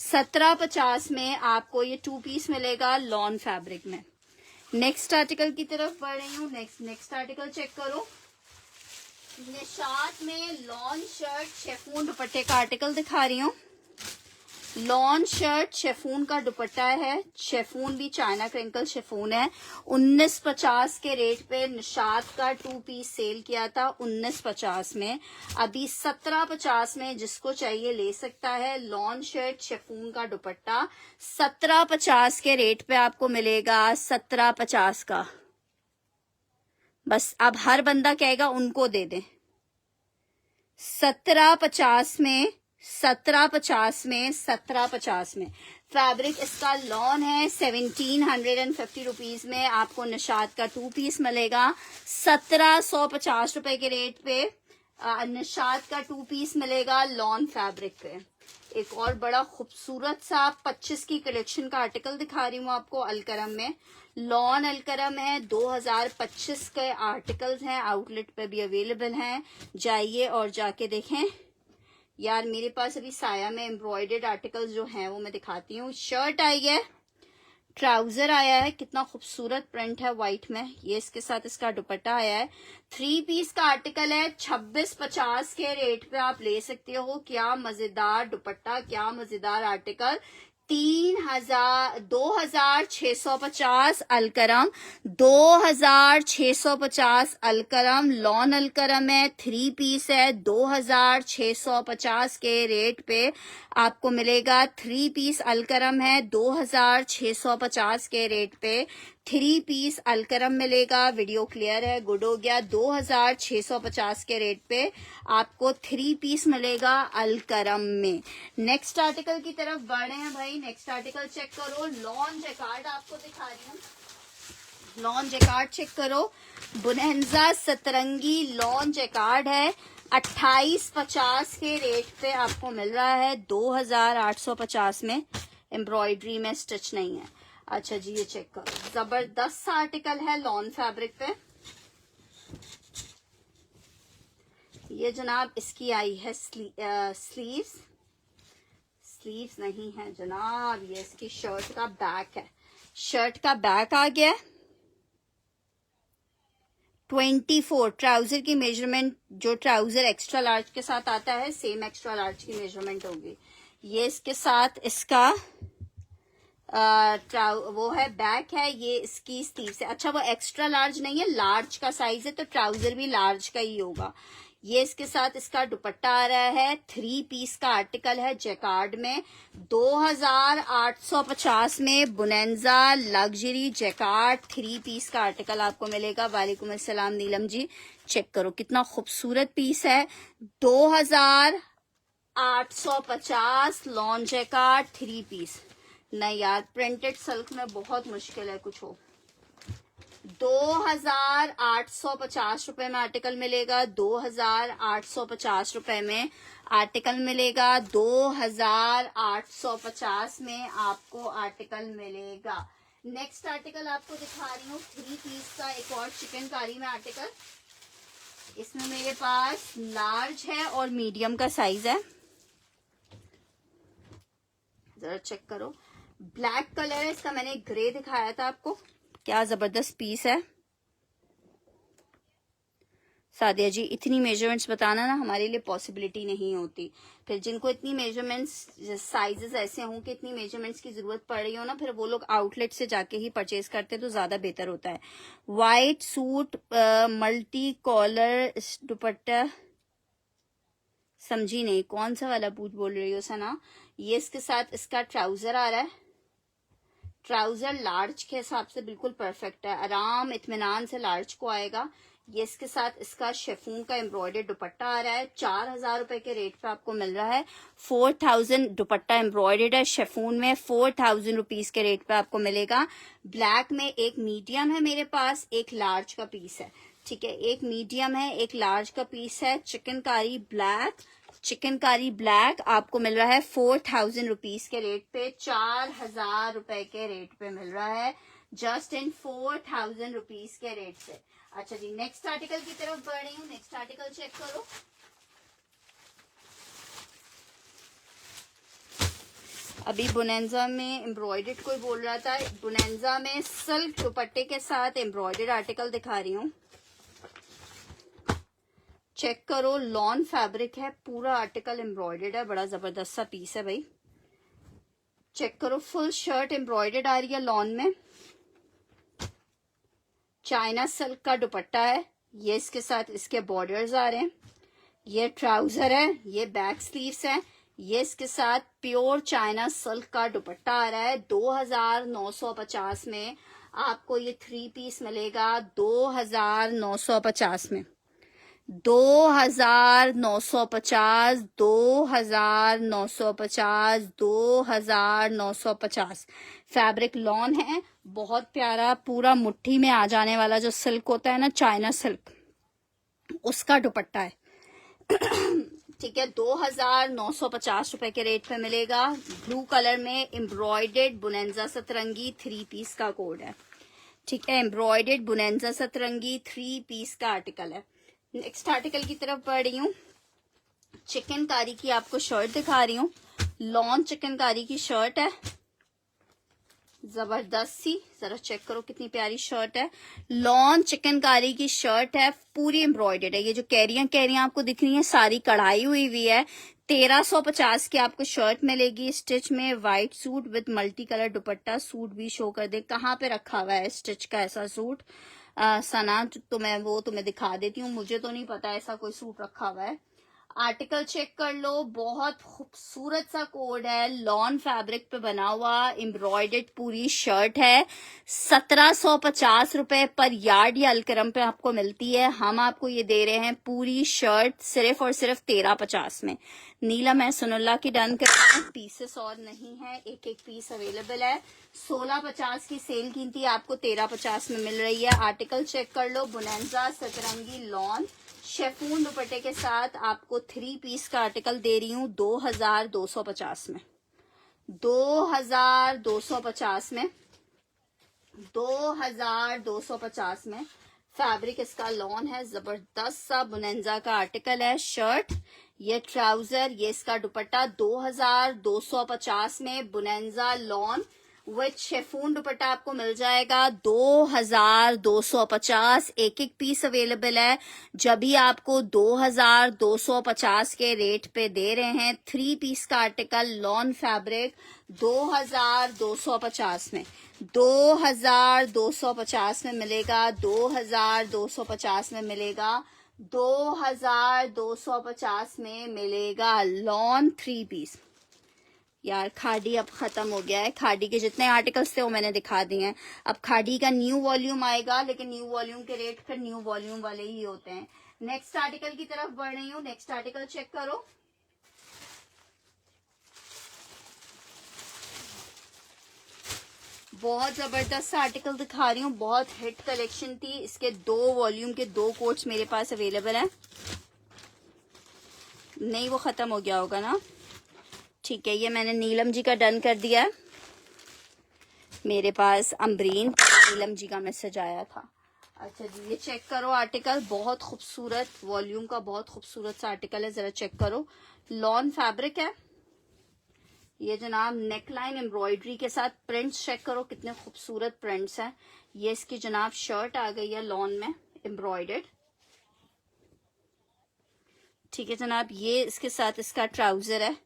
A: 1750 में आपको ये 2 पीस मिलेगा लॉन फैब्रिक में। नेक्स्ट आर्टिकल की तरफ बढ़ रही हूँ। नेक्स्ट आर्टिकल चेक करो। निशात में लॉन शर्ट शेफून दुपट्टे का आर्टिकल दिखा रही हूँ। लॉन शर्ट शेफून का दुपट्टा है, शेफून भी चाइना क्रिंकल शेफून है। 1950 के रेट पे निशात का 2 पीस सेल किया था 1950 में, अभी 1750 में जिसको चाहिए ले सकता है। लॉन शर्ट शेफून का दुपट्टा 1750 के रेट पे आपको मिलेगा, 1750 का। बस अब हर बंदा कहेगा उनको दे दें। 1750 में, 1750 में फैब्रिक इसका लॉन है। 1750 रुपीज में आपको निशात का 2 पीस मिलेगा। 1750 रुपए के रेट पे निशात का 2 पीस मिलेगा लॉन फैब्रिक पे। एक और बड़ा खूबसूरत सा 25 की कलेक्शन का आर्टिकल दिखा रही हूँ आपको अलकरम में। लॉन अलकरम है, 2025 के आर्टिकल्स हैं, आउटलेट पे भी अवेलेबल हैं। जाइए और जाके देखें। यार मेरे पास अभी साया में एम्ब्रॉयडर्ड आर्टिकल्स जो हैं वो मैं दिखाती हूँ। शर्ट आई है, ट्राउजर आया है, कितना खूबसूरत प्रिंट है व्हाइट में। ये इसके साथ इसका दुपट्टा आया है। 3 पीस का आर्टिकल है, 2650 के रेट पे आप ले सकते हो। क्या मजेदार दुपट्टा, क्या मजेदार आर्टिकल। 2650 अलकरम, 2650 अलकरम। लॉन अलकरम है, 3 पीस है, 2650 के रेट पे आपको मिलेगा। 3 पीस अलकरम है, 2650 के रेट पे 3 पीस अलकरम मिलेगा। वीडियो क्लियर है, गुड हो गया। 2650 के रेट पे आपको 3 पीस मिलेगा अलकरम में। नेक्स्ट आर्टिकल की तरफ बढ़े हैं भाई। नेक्स्ट आर्टिकल चेक करो। लॉन जैकार्ड आपको दिखा रही हूँ। लॉन जैकार्ड चेक करो। बुनहंजा सतरंगी लॉन जैकार्ड है, 2850 के रेट पे आपको मिल रहा है, 2850 में। एम्ब्रॉयडरी में स्टिच नहीं है। अच्छा जी, ये चेक करो, जबरदस्त आर्टिकल है लॉन फैब्रिक पे। ये जनाब इसकी आई है स्लीव्स नहीं है जनाब, ये इसकी शर्ट का बैक है। शर्ट का बैक आ गया। 24 ट्राउजर की मेजरमेंट, जो ट्राउजर एक्स्ट्रा लार्ज के साथ आता है सेम एक्स्ट्रा लार्ज की मेजरमेंट होगी। ये इसके साथ इसका वो है, बैक है। ये इसकी स्लीव से, अच्छा वो एक्स्ट्रा लार्ज नहीं है, लार्ज का साइज है, तो ट्राउजर भी लार्ज का ही होगा। ये इसके साथ इसका दुपट्टा आ रहा है। 3 पीस का आर्टिकल है जैकार्ड में, 2850 में। बुनेंजा लग्जरी जैकार्ड 3 पीस का आर्टिकल आपको मिलेगा। वालेकुम अस्सलाम नीलम जी, चेक करो कितना खूबसूरत पीस है। 2850 लॉन जैकार्ड 3 पीस। नहीं यार, प्रिंटेड सिल्क में बहुत मुश्किल है कुछ हो। 2850 रुपए में आर्टिकल मिलेगा। 2850 रुपए में आर्टिकल मिलेगा। 2850 में आपको आर्टिकल मिलेगा। नेक्स्ट आर्टिकल आपको दिखा रही हूँ 3 पीस का एक और चिकनकारी में आर्टिकल। इसमें मेरे पास लार्ज है और मीडियम का साइज है। जरा चेक करो, ब्लैक कलर है इसका, मैंने ग्रे दिखाया था आपको। क्या जबरदस्त पीस है। सादिया जी, इतनी मेजरमेंट्स बताना ना हमारे लिए पॉसिबिलिटी नहीं होती। फिर जिनको इतनी मेजरमेंट्स साइजेस ऐसे हों कि इतनी मेजरमेंट्स की जरूरत पड़ रही हो ना, फिर वो लोग आउटलेट से जाके ही परचेज करते तो ज्यादा बेहतर होता है। White suit multi collar dupatta, समझी नहीं कौन सा वाला बूट बोल रही हो सना। ये इसके साथ इसका ट्राउजर आ रहा है। ट्राउजर लार्ज के हिसाब से बिल्कुल परफेक्ट है, आराम इत्मीनान से लार्ज को आएगा। ये इसके साथ इसका शेफून का एम्ब्रॉयडर्ड दुपट्टा आ रहा है। 4000 रुपए के रेट पे आपको मिल रहा है। 4000 दुपट्टा एम्ब्रॉयडर्ड है शेफून में, 4000 रुपीज के रेट पे आपको मिलेगा। ब्लैक में एक मीडियम है मेरे पास, एक लार्ज का पीस है। ठीक है, एक मीडियम है, एक लार्ज का पीस है। चिकनकारी ब्लैक, चिकनकारी ब्लैक आपको मिल रहा है 4000 रुपीज के रेट पे, 4000 रुपए के रेट पे मिल रहा है, जस्ट इन 4000 रुपीज के रेट से। अच्छा जी, नेक्स्ट आर्टिकल की तरफ बढ़ रही हूँ। नेक्स्ट आर्टिकल चेक करो। अभी बोनेंजा में एम्ब्रॉयडर्ड कोई बोल रहा था, बोनेंजा में सिल्क दुपट्टे के साथ एम्ब्रॉयडर्ड आर्टिकल दिखा रही हूँ। चेक करो, लॉन फैब्रिक है, पूरा आर्टिकल एम्ब्रॉयडर्ड है, बड़ा जबरदस्त सा पीस है भाई। चेक करो, फुल शर्ट एम्ब्रॉयडर्ड आ रही है लॉन में। चाइना सिल्क का दुपट्टा है, ये इसके साथ इसके बॉर्डर्स आ रहे हैं। ये ट्राउजर है, ये बैक स्लीव्स है। ये इसके साथ प्योर चाइना सिल्क का दुपट्टा आ रहा है। 2950 में आपको ये 3 पीस मिलेगा। 2950 में, 2950, 2950, 2950। फैब्रिक लॉन है, बहुत प्यारा, पूरा मुट्ठी में आ जाने वाला जो सिल्क होता है ना, चाइना सिल्क, उसका दुपट्टा है। ठीक है, 2950 रुपए के रेट पे मिलेगा। ब्लू कलर में एम्ब्रॉयडर्ड बुनेंजा सतरंगी 3 पीस का कोड है। ठीक है, एम्ब्रॉयडर्ड बुनेंजा सतरंगी 3 पीस का आर्टिकल है। नेक्स्ट आर्टिकल की तरफ बढ़ रही हूँ। चिकनकारी की आपको शर्ट दिखा रही हूँ। लॉन चिकनकारी की शर्ट है, जबरदस्त सी, जरा चेक करो कितनी प्यारी शर्ट है। लॉन चिकनकारी की शर्ट है, पूरी एम्ब्रॉयडर्ड है। ये जो कैरियां आपको दिख रही है सारी कढ़ाई हुई है। 1350 की आपको शर्ट मिलेगी स्टिच में। White suit with multi colour dupatta. Suit भी शो कर दे, कहाँ पे रखा हुआ है स्टिच का ऐसा सूट। सना तो मैं वो तुम्हें दिखा देती हूँ, मुझे तो नहीं पता ऐसा कोई सूट रखा हुआ है। आर्टिकल चेक कर लो, बहुत खूबसूरत सा कोड है, लॉन फैब्रिक पे बना हुआ एम्ब्रॉयडर्ड पूरी शर्ट है। 1750 रुपए पर यार्ड या अलकरम पे आपको मिलती है। हम आपको ये दे रहे हैं पूरी शर्ट सिर्फ और सिर्फ 1350 में। नीलम है सुनुल्ला की डन कर, पीसेस और नहीं है, एक एक पीस अवेलेबल है। 1650 की सेल कीमती आपको 1350 में मिल रही है। आर्टिकल चेक कर लो, बुनेंजा सतरंगी लॉन शेफून दुपट्टे के साथ आपको 3 पीस का आर्टिकल दे रही हूँ 2250 में। 2250 में, 2250 में। फैब्रिक इसका लॉन है, जबरदस्त सा बुनेंजा का आर्टिकल है। शर्ट, ये ट्राउजर, ये इसका दुपट्टा। 2250 में बुनेंजा लॉन विथ शेफून दुपट्टा आपको मिल जाएगा। 2250, एक एक पीस अवेलेबल है। जब भी आपको 2250 के रेट पे दे रहे हैं 3 पीस का आर्टिकल लॉन फैब्रिक 2250 में, 2250 में मिलेगा। 2250 में मिलेगा। 2250 में मिलेगा लॉन 3 पीस। यार खाड़ी अब खत्म हो गया है, खाड़ी के जितने आर्टिकल्स थे वो मैंने दिखा दिए हैं। अब खाड़ी का न्यू वॉल्यूम आएगा, लेकिन न्यू वॉल्यूम के रेट फिर न्यू वॉल्यूम वाले ही होते हैं। नेक्स्ट आर्टिकल की तरफ बढ़ रही हूँ। नेक्स्ट आर्टिकल चेक करो, बहुत जबरदस्त आर्टिकल दिखा रही हूँ, बहुत हिट कलेक्शन थी। इसके 2 वॉल्यूम के 2 कोट्स मेरे पास अवेलेबल है। नहीं वो खत्म हो गया होगा ना, ठीक है, ये मैंने नीलम जी का डन कर दिया है। मेरे पास अम्ब्रीन नीलम जी का मैसेज आया था। अच्छा जी, ये चेक करो आर्टिकल, बहुत खूबसूरत वॉल्यूम का बहुत खूबसूरत सा आर्टिकल है, जरा चेक करो। लॉन फैब्रिक है ये जनाब, नेकलाइन एम्ब्रॉयडरी के साथ प्रिंट्स चेक करो कितने खूबसूरत प्रिंट्स हैं। ये इसकी जनाब शर्ट आ गई है लॉन में एम्ब्रॉयडर्ड। ठीक है जनाब, ये इसके साथ इसका ट्राउजर है।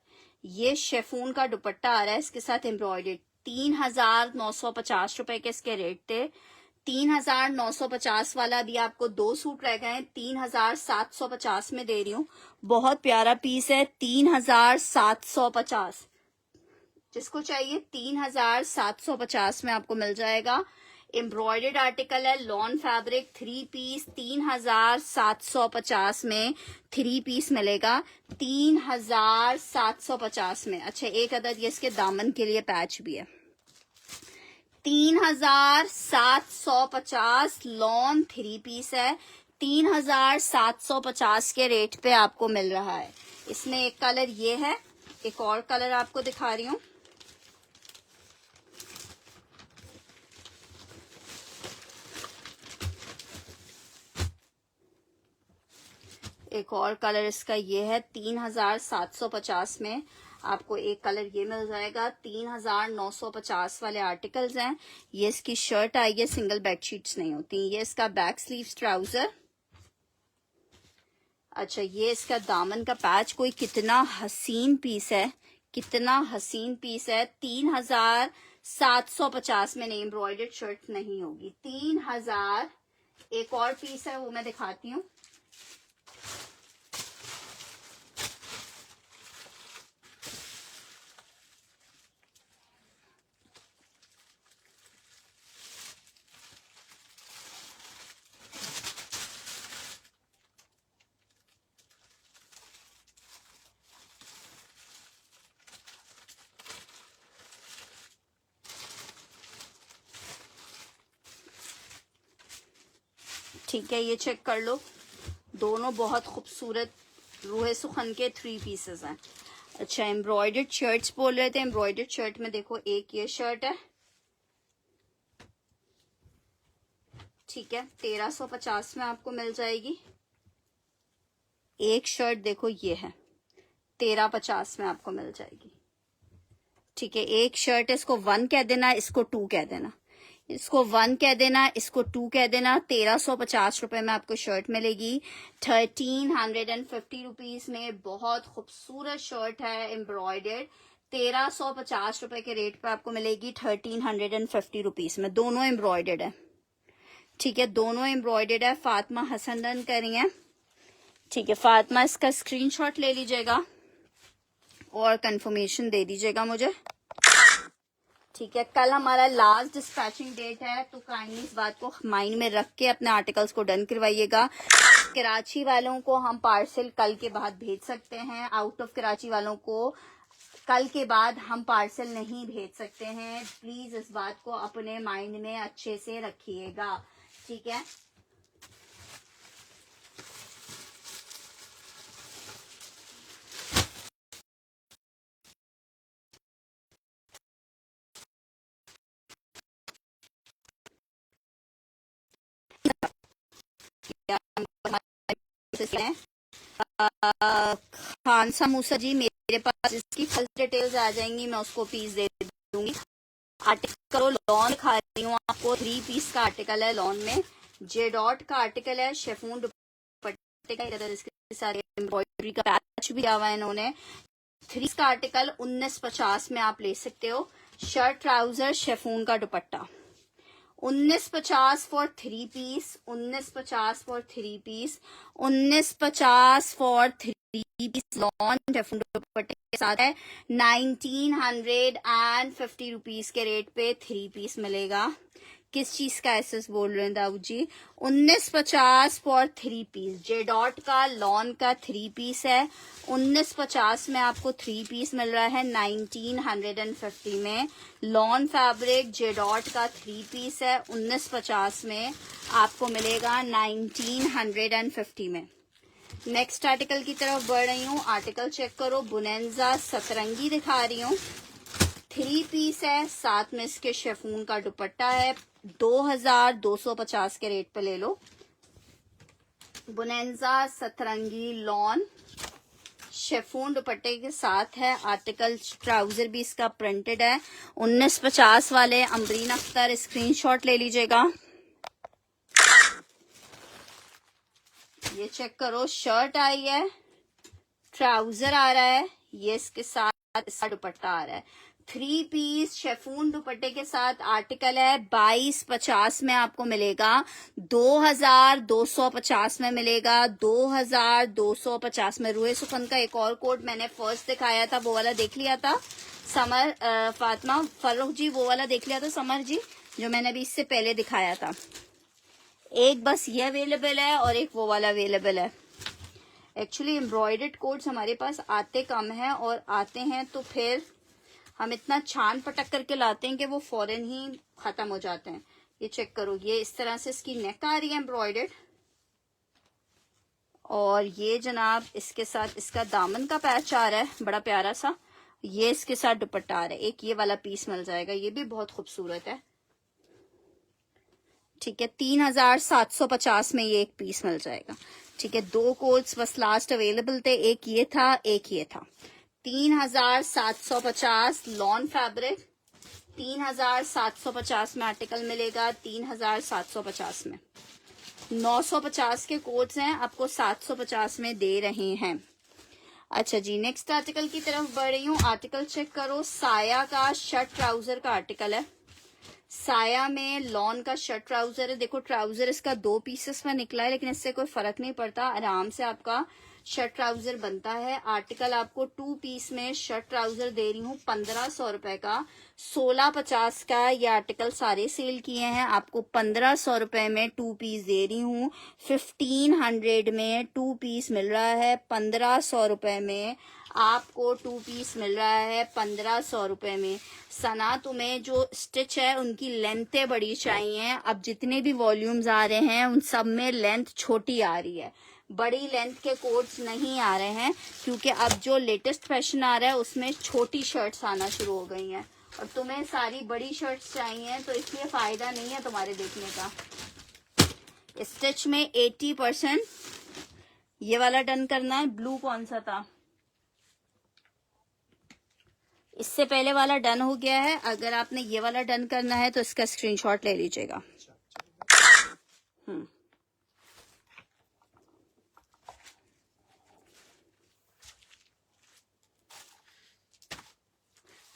A: ये शेफून का दुपट्टा आ रहा है इसके साथ एम्ब्रॉयडर्ड। 3,950 रुपए के इसके रेट थे। 3,950 वाला भी आपको 2 सूट रह गए हैं, 3,750 में दे रही हूँ। बहुत प्यारा पीस है, 3,750। जिसको चाहिए 3,750 में आपको मिल जाएगा। एम्ब्रॉयडर्ड आर्टिकल है, लॉन फैब्रिक, 3 पीस 3,750 में 3 पीस मिलेगा, 3,750 में। अच्छा, एक अदद ये इसके दामन के लिए पैच भी है। 3,750 लॉन 3 पीस है, 3,750 के रेट पे आपको मिल रहा है। इसमें एक कलर ये है, एक और कलर आपको दिखा रही हूँ। एक और कलर इसका ये है, 3,750 में आपको एक कलर ये मिल जाएगा। 3,950 वाले आर्टिकल्स हैं। ये इसकी शर्ट आई है, सिंगल बेडशीट्स नहीं होती। ये इसका बैक स्लीव्स ट्राउजर। अच्छा, ये इसका दामन का पैच, कोई कितना हसीन पीस है, कितना हसीन पीस है। 3,750 में नहीं, एम्ब्रॉयडर्ड शर्ट नहीं होगी। 3,000। एक और पीस है वो मैं दिखाती हूँ। ठीक है, ये चेक कर लो, दोनों बहुत खूबसूरत रूहे सुखन के 3 पीसेस हैं। अच्छा, एम्ब्रॉयडर्ड शर्ट्स बोल रहे थे, एम्ब्रॉयडर्ड शर्ट में देखो, एक ये शर्ट है, ठीक है, 1,350 में आपको मिल जाएगी। एक शर्ट देखो ये है, 1,350 में आपको मिल जाएगी। ठीक है, एक शर्ट है, इसको 1 कह देना, इसको 2 कह देना, इसको 1 कह देना, इसको 2 कह देना। 1,350 रुपए में आपको शर्ट मिलेगी, 1,350 रुपीज में। बहुत खूबसूरत शर्ट है एम्ब्रॉयडर्ड, 1,350 रुपए के रेट पे आपको मिलेगी 1,350 रुपीज में। दोनों एम्ब्रॉयडर्ड है, ठीक है, दोनों एम्ब्रॉयडर्ड है। फातिमा हसन रन करी है, ठीक है। फातिमा इसका स्क्रीनशॉट ले लीजिएगा और कंफर्मेशन दे दीजिएगा मुझे, ठीक है। कल हमारा लास्ट डिस्पैचिंग डेट है, तो काइंडली इस बात को माइंड में रख के अपने आर्टिकल्स को डन करवाइएगा। कराची वालों को हम पार्सल कल के बाद भेज सकते हैं, आउट ऑफ कराची वालों को कल के बाद हम पार्सल नहीं भेज सकते हैं। प्लीज इस बात को अपने माइंड में अच्छे से रखिएगा, ठीक है। खानसा मूसा जी, मेरे पास इसकी फुल डिटेल्स आ जाएंगी, मैं उसको पीस दे दूंगी। आर्टिकल लॉन खा रही हूँ आपको, 3 पीस का आर्टिकल है लॉन में, जे डॉट का आर्टिकल है, शेफून दुपट्टे का, इसके साथ एम्ब्रॉयडरी का पैच भी आवा है इन्होंने। 3 का आर्टिकल 1950 में आप ले सकते हो। शर्ट ट्राउजर शेफून का dupatta, 1950 for 3 piece, 1950 for 3 piece, 1950 for 3 piece lawn दुपट्टे के साथ है। 1,950 रुपीज के रेट पे 3 पीस मिलेगा। किस चीज का एसेस बोल रहे हैं दाऊद जी? 1950 फॉर 3 पीस, जे डॉट का लॉन का 3 पीस है, 1950 में आपको 3 पीस मिल रहा है 1950 में। लॉन फैब्रिक जे डॉट का 3 पीस है, 1950 में आपको मिलेगा 1950 में। नेक्स्ट आर्टिकल की तरफ बढ़ रही हूँ, आर्टिकल चेक करो, बुनेंजा सतरंगी दिखा रही हूँ। 3 पीस है, साथ में इसके शेफून का दुपट्टा है। 2250 के रेट पे ले लो। बुनेंजा सतरंगी लॉन शेफून दुपट्टे के साथ है। आर्टिकल ट्राउजर भी इसका प्रिंटेड है। 1950 वाले अमरीन अख्तर स्क्रीनशॉट ले लीजिएगा। ये चेक करो, शर्ट आई है, ट्राउजर आ रहा है, ये इसके साथ इसका दुपट्टा आ रहा है। 3 पीस शेफून दुपट्टे के साथ आर्टिकल है। 2250 में आपको मिलेगा, 2250 में मिलेगा, 2250 में। रूहे सुखन का एक और कोड मैंने फर्स्ट दिखाया था, वो वाला देख लिया था समर, फातिमा फर्रुख जी वो वाला देख लिया था समर जी, जो मैंने अभी इससे पहले दिखाया था। एक बस ये अवेलेबल है और एक वो वाला अवेलेबल है। एक्चुअली एम्ब्रॉयडर्ड कोड्स हमारे पास आते कम हैं, और आते हैं तो फिर हम इतना छान पटक करके लाते हैं कि वो फौरन ही खत्म हो जाते हैं। ये चेक करो, ये इस तरह से इसकी नेक आ रही है एम्ब्रॉयडर्ड, और ये जनाब इसके साथ इसका दामन का पैच आ रहा है बड़ा प्यारा सा। ये इसके साथ दुपट्टा आ रहा है। एक ये वाला पीस मिल जाएगा, ये भी बहुत खूबसूरत है। ठीक है, 3750 में ये एक पीस मिल जाएगा। ठीक है, 2 कोड्स बस लास्ट अवेलेबल थे, एक ये था एक ये था। 3750 लॉन फैब्रिक, 3750 में आर्टिकल मिलेगा। 3750 में 950 के कोड्स हैं, आपको 750 में दे रहे हैं। अच्छा जी, नेक्स्ट आर्टिकल की तरफ बढ़ रही हूँ। आर्टिकल चेक करो, साया का शर्ट ट्राउजर का आर्टिकल है। साया में लॉन का शर्ट ट्राउजर है। देखो ट्राउजर इसका 2 पीसेस में निकला है, लेकिन इससे कोई फर्क नहीं पड़ता, आराम से आपका शर्ट ट्राउजर बनता है। आर्टिकल आपको 2 पीस में शर्ट ट्राउजर दे रही हूँ 1500 रुपए का। 1650 का ये आर्टिकल सारे सेल किए हैं, आपको 1500 रुपए में 2 पीस दे रही हूँ। 1500 में 2 पीस मिल रहा है। 1500 रुपए में आपको 2 पीस मिल रहा है 1500 रुपए में। सना, तुम्हें जो स्टिच है उनकी लेंथें बड़ी चाहिए। अब जितने भी वॉल्यूम्स आ रहे हैं उन सब में लेंथ छोटी आ रही है, बड़ी लेंथ के कोट्स नहीं आ रहे हैं, क्योंकि अब जो लेटेस्ट फैशन आ रहा है उसमें छोटी शर्ट्स आना शुरू हो गई हैं, और तुम्हें सारी बड़ी शर्ट्स चाहिए, तो इसलिए फायदा नहीं है तुम्हारे देखने का। स्टिच में 80% ये वाला डन करना है। ब्लू कौन सा था, इससे पहले वाला डन हो गया है। अगर आपने ये वाला डन करना है तो इसका स्क्रीनशॉट ले लीजिएगा।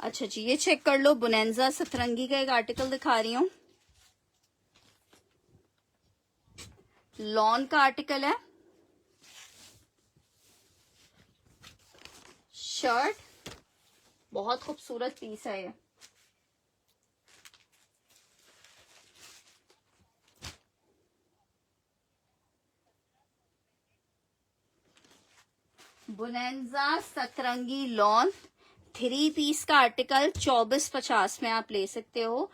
A: अच्छा जी, ये चेक कर लो, बुनेंजा सतरंगी का एक आर्टिकल दिखा रही हूँ। लॉन का आर्टिकल है, शर्ट बहुत खूबसूरत पीस है ये। बुनेंजा सतरंगी लॉन 3 पीस का आर्टिकल 2450 में आप ले सकते हो।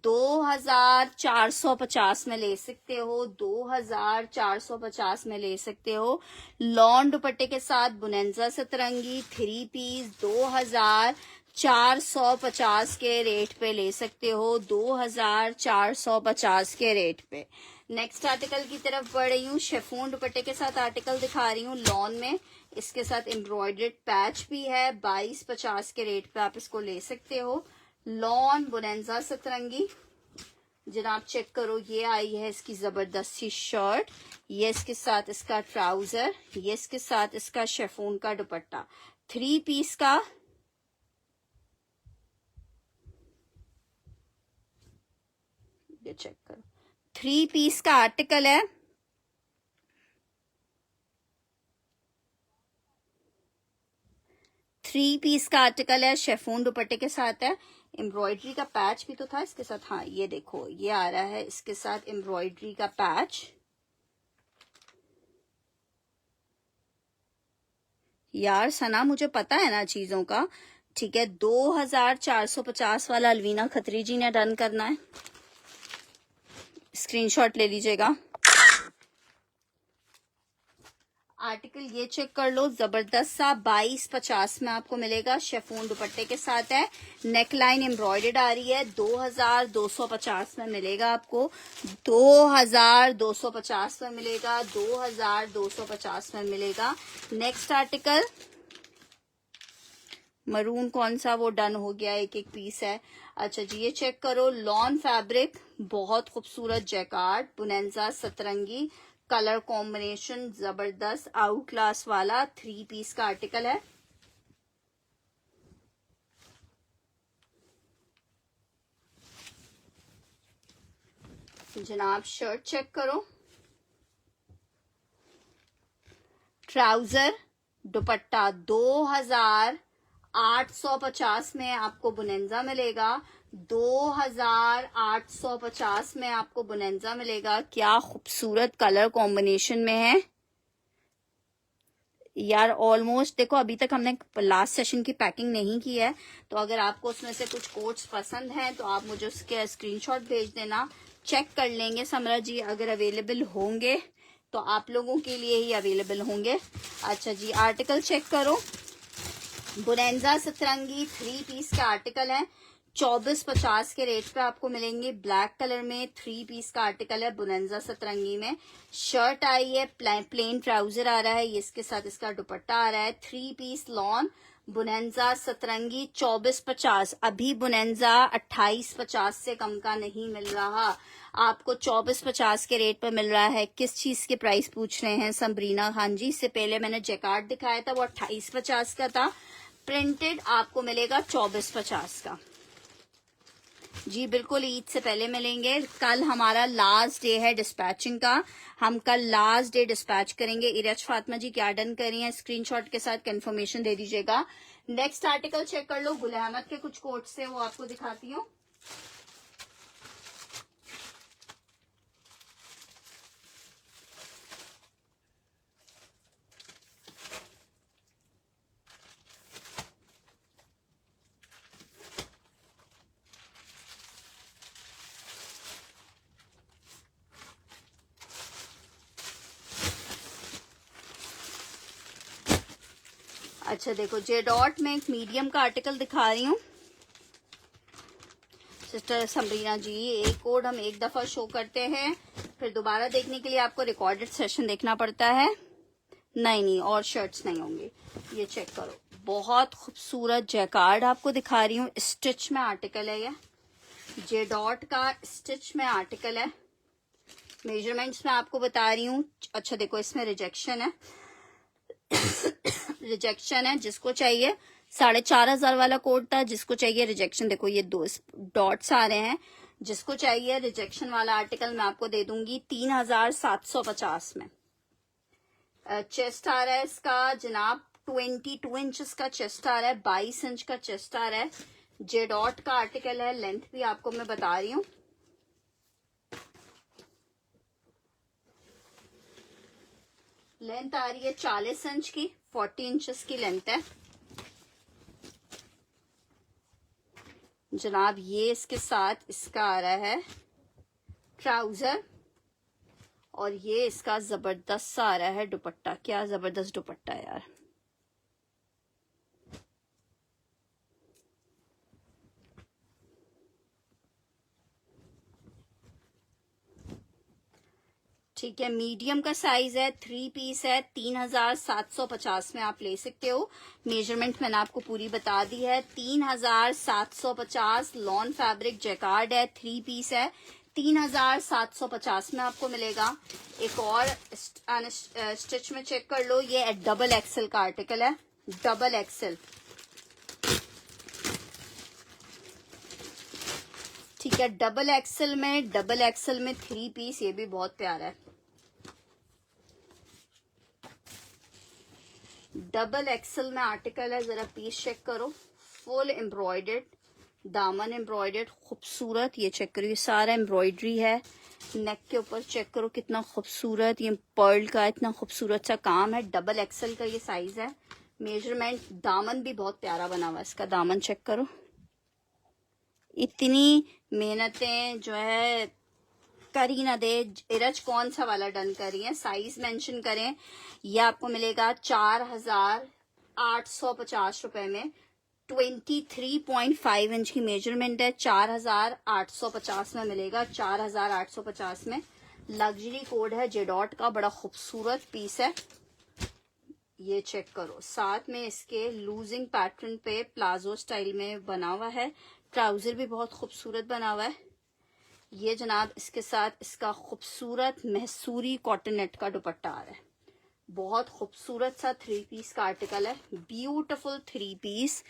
A: 2450 में ले सकते हो, 2450 में ले सकते हो। लॉन दुपट्टे के साथ बुनेंजा सतरंगी 3 पीस 2450 के रेट पे ले सकते हो, 2450 के रेट पे। नेक्स्ट आर्टिकल की तरफ बढ़ रही हूँ। शेफून दुपट्टे के साथ आर्टिकल दिखा रही हूँ लॉन में, इसके साथ एम्ब्रॉयडर्ड पैच भी है। 2250 के रेट पे आप इसको ले सकते हो। लॉन बुनेंजा सतरंगी जनाब चेक करो, ये आई है इसकी जबरदस्त सी शर्ट, ये इसके साथ इसका ट्राउजर, ये इसके साथ इसका शेफून का दुपट्टा। 3 पीस का ये चेक करो, 3 पीस का आर्टिकल है। थ्री पीस का आर्टिकल है, शेफून दुपट्टे के साथ है। एम्ब्रॉयडरी का पैच भी तो था इसके साथ, हाँ ये देखो ये आ रहा है इसके साथ एम्ब्रॉयडरी का पैच। यार सना, मुझे पता है ना चीजों का। ठीक है, 2450 वाला अलवीना खत्री जी ने डन करना है, स्क्रीनशॉट ले लीजिएगा। आर्टिकल ये चेक कर लो, जबरदस्त सा 2250 में आपको मिलेगा। शेफून दुपट्टे के साथ है, नेक लाइन एम्ब्रॉयडर्ड आ रही है। 2250 में मिलेगा आपको, 2250 में मिलेगा, 2250 में मिलेगा। नेक्स्ट आर्टिकल मरून कौन सा, वो डन हो गया, एक एक पीस है। अच्छा जी, ये चेक करो, लॉन फैब्रिक, बहुत खूबसूरत जैकार्ड, बुनेंजा सतरंगी, कलर कॉम्बिनेशन जबरदस्त, आउट क्लास वाला 3 पीस का आर्टिकल है। जनाब शर्ट चेक करो, ट्राउजर दुपट्टा 2850 में आपको बुनेंजा मिलेगा, 2850 में आपको बुनेंजा मिलेगा। क्या खूबसूरत कलर कॉम्बिनेशन में है यार। ऑलमोस्ट देखो, अभी तक हमने लास्ट सेशन की पैकिंग नहीं की है, तो अगर आपको उसमें से कुछ कोट्स पसंद हैं तो आप मुझे उसके स्क्रीनशॉट भेज देना, चेक कर लेंगे समरा जी। अगर अवेलेबल होंगे तो आप लोगों के लिए ही अवेलेबल होंगे। अच्छा जी, आर्टिकल चेक करो, बुनेंजा सतरंगी 3 पीस का आर्टिकल है, 2450 के रेट पे आपको मिलेंगे। ब्लैक कलर में 3 पीस का आर्टिकल है बुनेंजा सतरंगी में। शर्ट आई है, प्लेन ट्राउजर आ रहा है, ये इसके साथ इसका दुपट्टा आ रहा है। 3 पीस लॉन बुनेंजा सतरंगी 2450। अभी बुनेंजा 2850 से कम का नहीं मिल रहा, आपको 2450 के रेट पर मिल रहा है। किस चीज के प्राइस पूछ रहे हैं सबरीना खान जी? इससे पहले मैंने जैकार्ड दिखाया था, वो 2850 का था। प्रिंटेड आपको मिलेगा 2450 का जी, बिल्कुल ईद से पहले मिलेंगे। कल हमारा लास्ट डे है डिस्पैचिंग का, हम कल लास्ट डे डिस्पैच करेंगे। इरज फातिमा जी क्या डन करी है, स्क्रीनशॉट के साथ कंफर्मेशन दे दीजिएगा। नेक्स्ट आर्टिकल चेक कर लो, गुल अहमद के कुछ कोट्स से वो आपको दिखाती हूँ। अच्छा देखो, जे डॉट में एक मीडियम का आर्टिकल दिखा रही हूँ सिस्टर समरीना जी। एक कोड हम एक दफा शो करते हैं, फिर दोबारा देखने के लिए आपको रिकॉर्डेड सेशन देखना पड़ता है। नहीं, और शर्ट्स नहीं होंगे। ये चेक करो, बहुत खूबसूरत जैकार्ड आपको दिखा रही हूँ, स्टिच में आर्टिकल है। ये जे डॉट का स्टिच में आर्टिकल है। मेजरमेंट्स में आपको बता रही हूँ। अच्छा देखो, इसमें रिजेक्शन है, रिजेक्शन है। जिसको चाहिए 4500 वाला कोड था, जिसको चाहिए रिजेक्शन, देखो ये 2 डॉट्स आ रहे हैं। जिसको चाहिए रिजेक्शन वाला आर्टिकल मैं आपको दे दूंगी 3750 में। चेस्ट आ रहा है इसका जनाब 22 इंचेस का चेस्ट आ रहा है, 22 इंच का चेस्ट आ रहा है। जे डॉट का आर्टिकल है। लेंथ भी आपको मैं बता रही हूँ, लेंथ आ रही है 40 इंच की, 40 इंचेस की लेंथ है जनाब। ये इसके साथ इसका आ रहा है ट्राउजर, और ये इसका जबरदस्त सा आ रहा है दुपट्टा। क्या जबरदस्त दुपट्टा है यार। ठीक है, मीडियम का साइज है, 3 पीस है, 3750 में आप ले सकते हो। मेजरमेंट मैंने आपको पूरी बता दी है। 3750 लॉन फैब्रिक जैकार्ड है, 3 पीस है, 3750 में आपको मिलेगा। एक और स्टिच में चेक कर लो, ये डबल एक्सेल का आर्टिकल है, डबल एक्सेल। ठीक है, डबल एक्सेल में 3 पीस, ये भी बहुत प्यारा है। डबल एक्सेल में आर्टिकल है, जरा पीस चेक करो। फुल एम्ब्रॉयडर्ड, दामन एम्ब्रॉयडर्ड, खूबसूरत। ये चेक करो, ये सारा एम्ब्रॉयडरी है। नेक के ऊपर चेक करो कितना खूबसूरत, ये पर्ल का इतना खूबसूरत सा काम है। डबल एक्सेल का ये साइज है। मेजरमेंट, दामन भी बहुत प्यारा बना हुआ है इसका, दामन चेक करो। इतनी मेहनतें जो है कर ही ना दे। इरज कौन सा वाला डन कर रही है, साइज मेंशन करें। ये आपको मिलेगा 4,850 रुपए में। 23.5 इंच की मेजरमेंट है, 4,850 में मिलेगा, 4,850 में। लग्जरी कोड है जेडॉट का, बड़ा खूबसूरत पीस है, ये चेक करो। साथ में इसके लूजिंग पैटर्न पे प्लाजो स्टाइल में बना हुआ है, ट्राउजर भी बहुत खूबसूरत बना हुआ है। ये जनाब इसके साथ इसका खूबसूरत मैसूरी कॉटन नेट का दुपट्टा आ रहा है, बहुत खूबसूरत सा 3 पीस का आर्टिकल है। Beautiful 3 piece,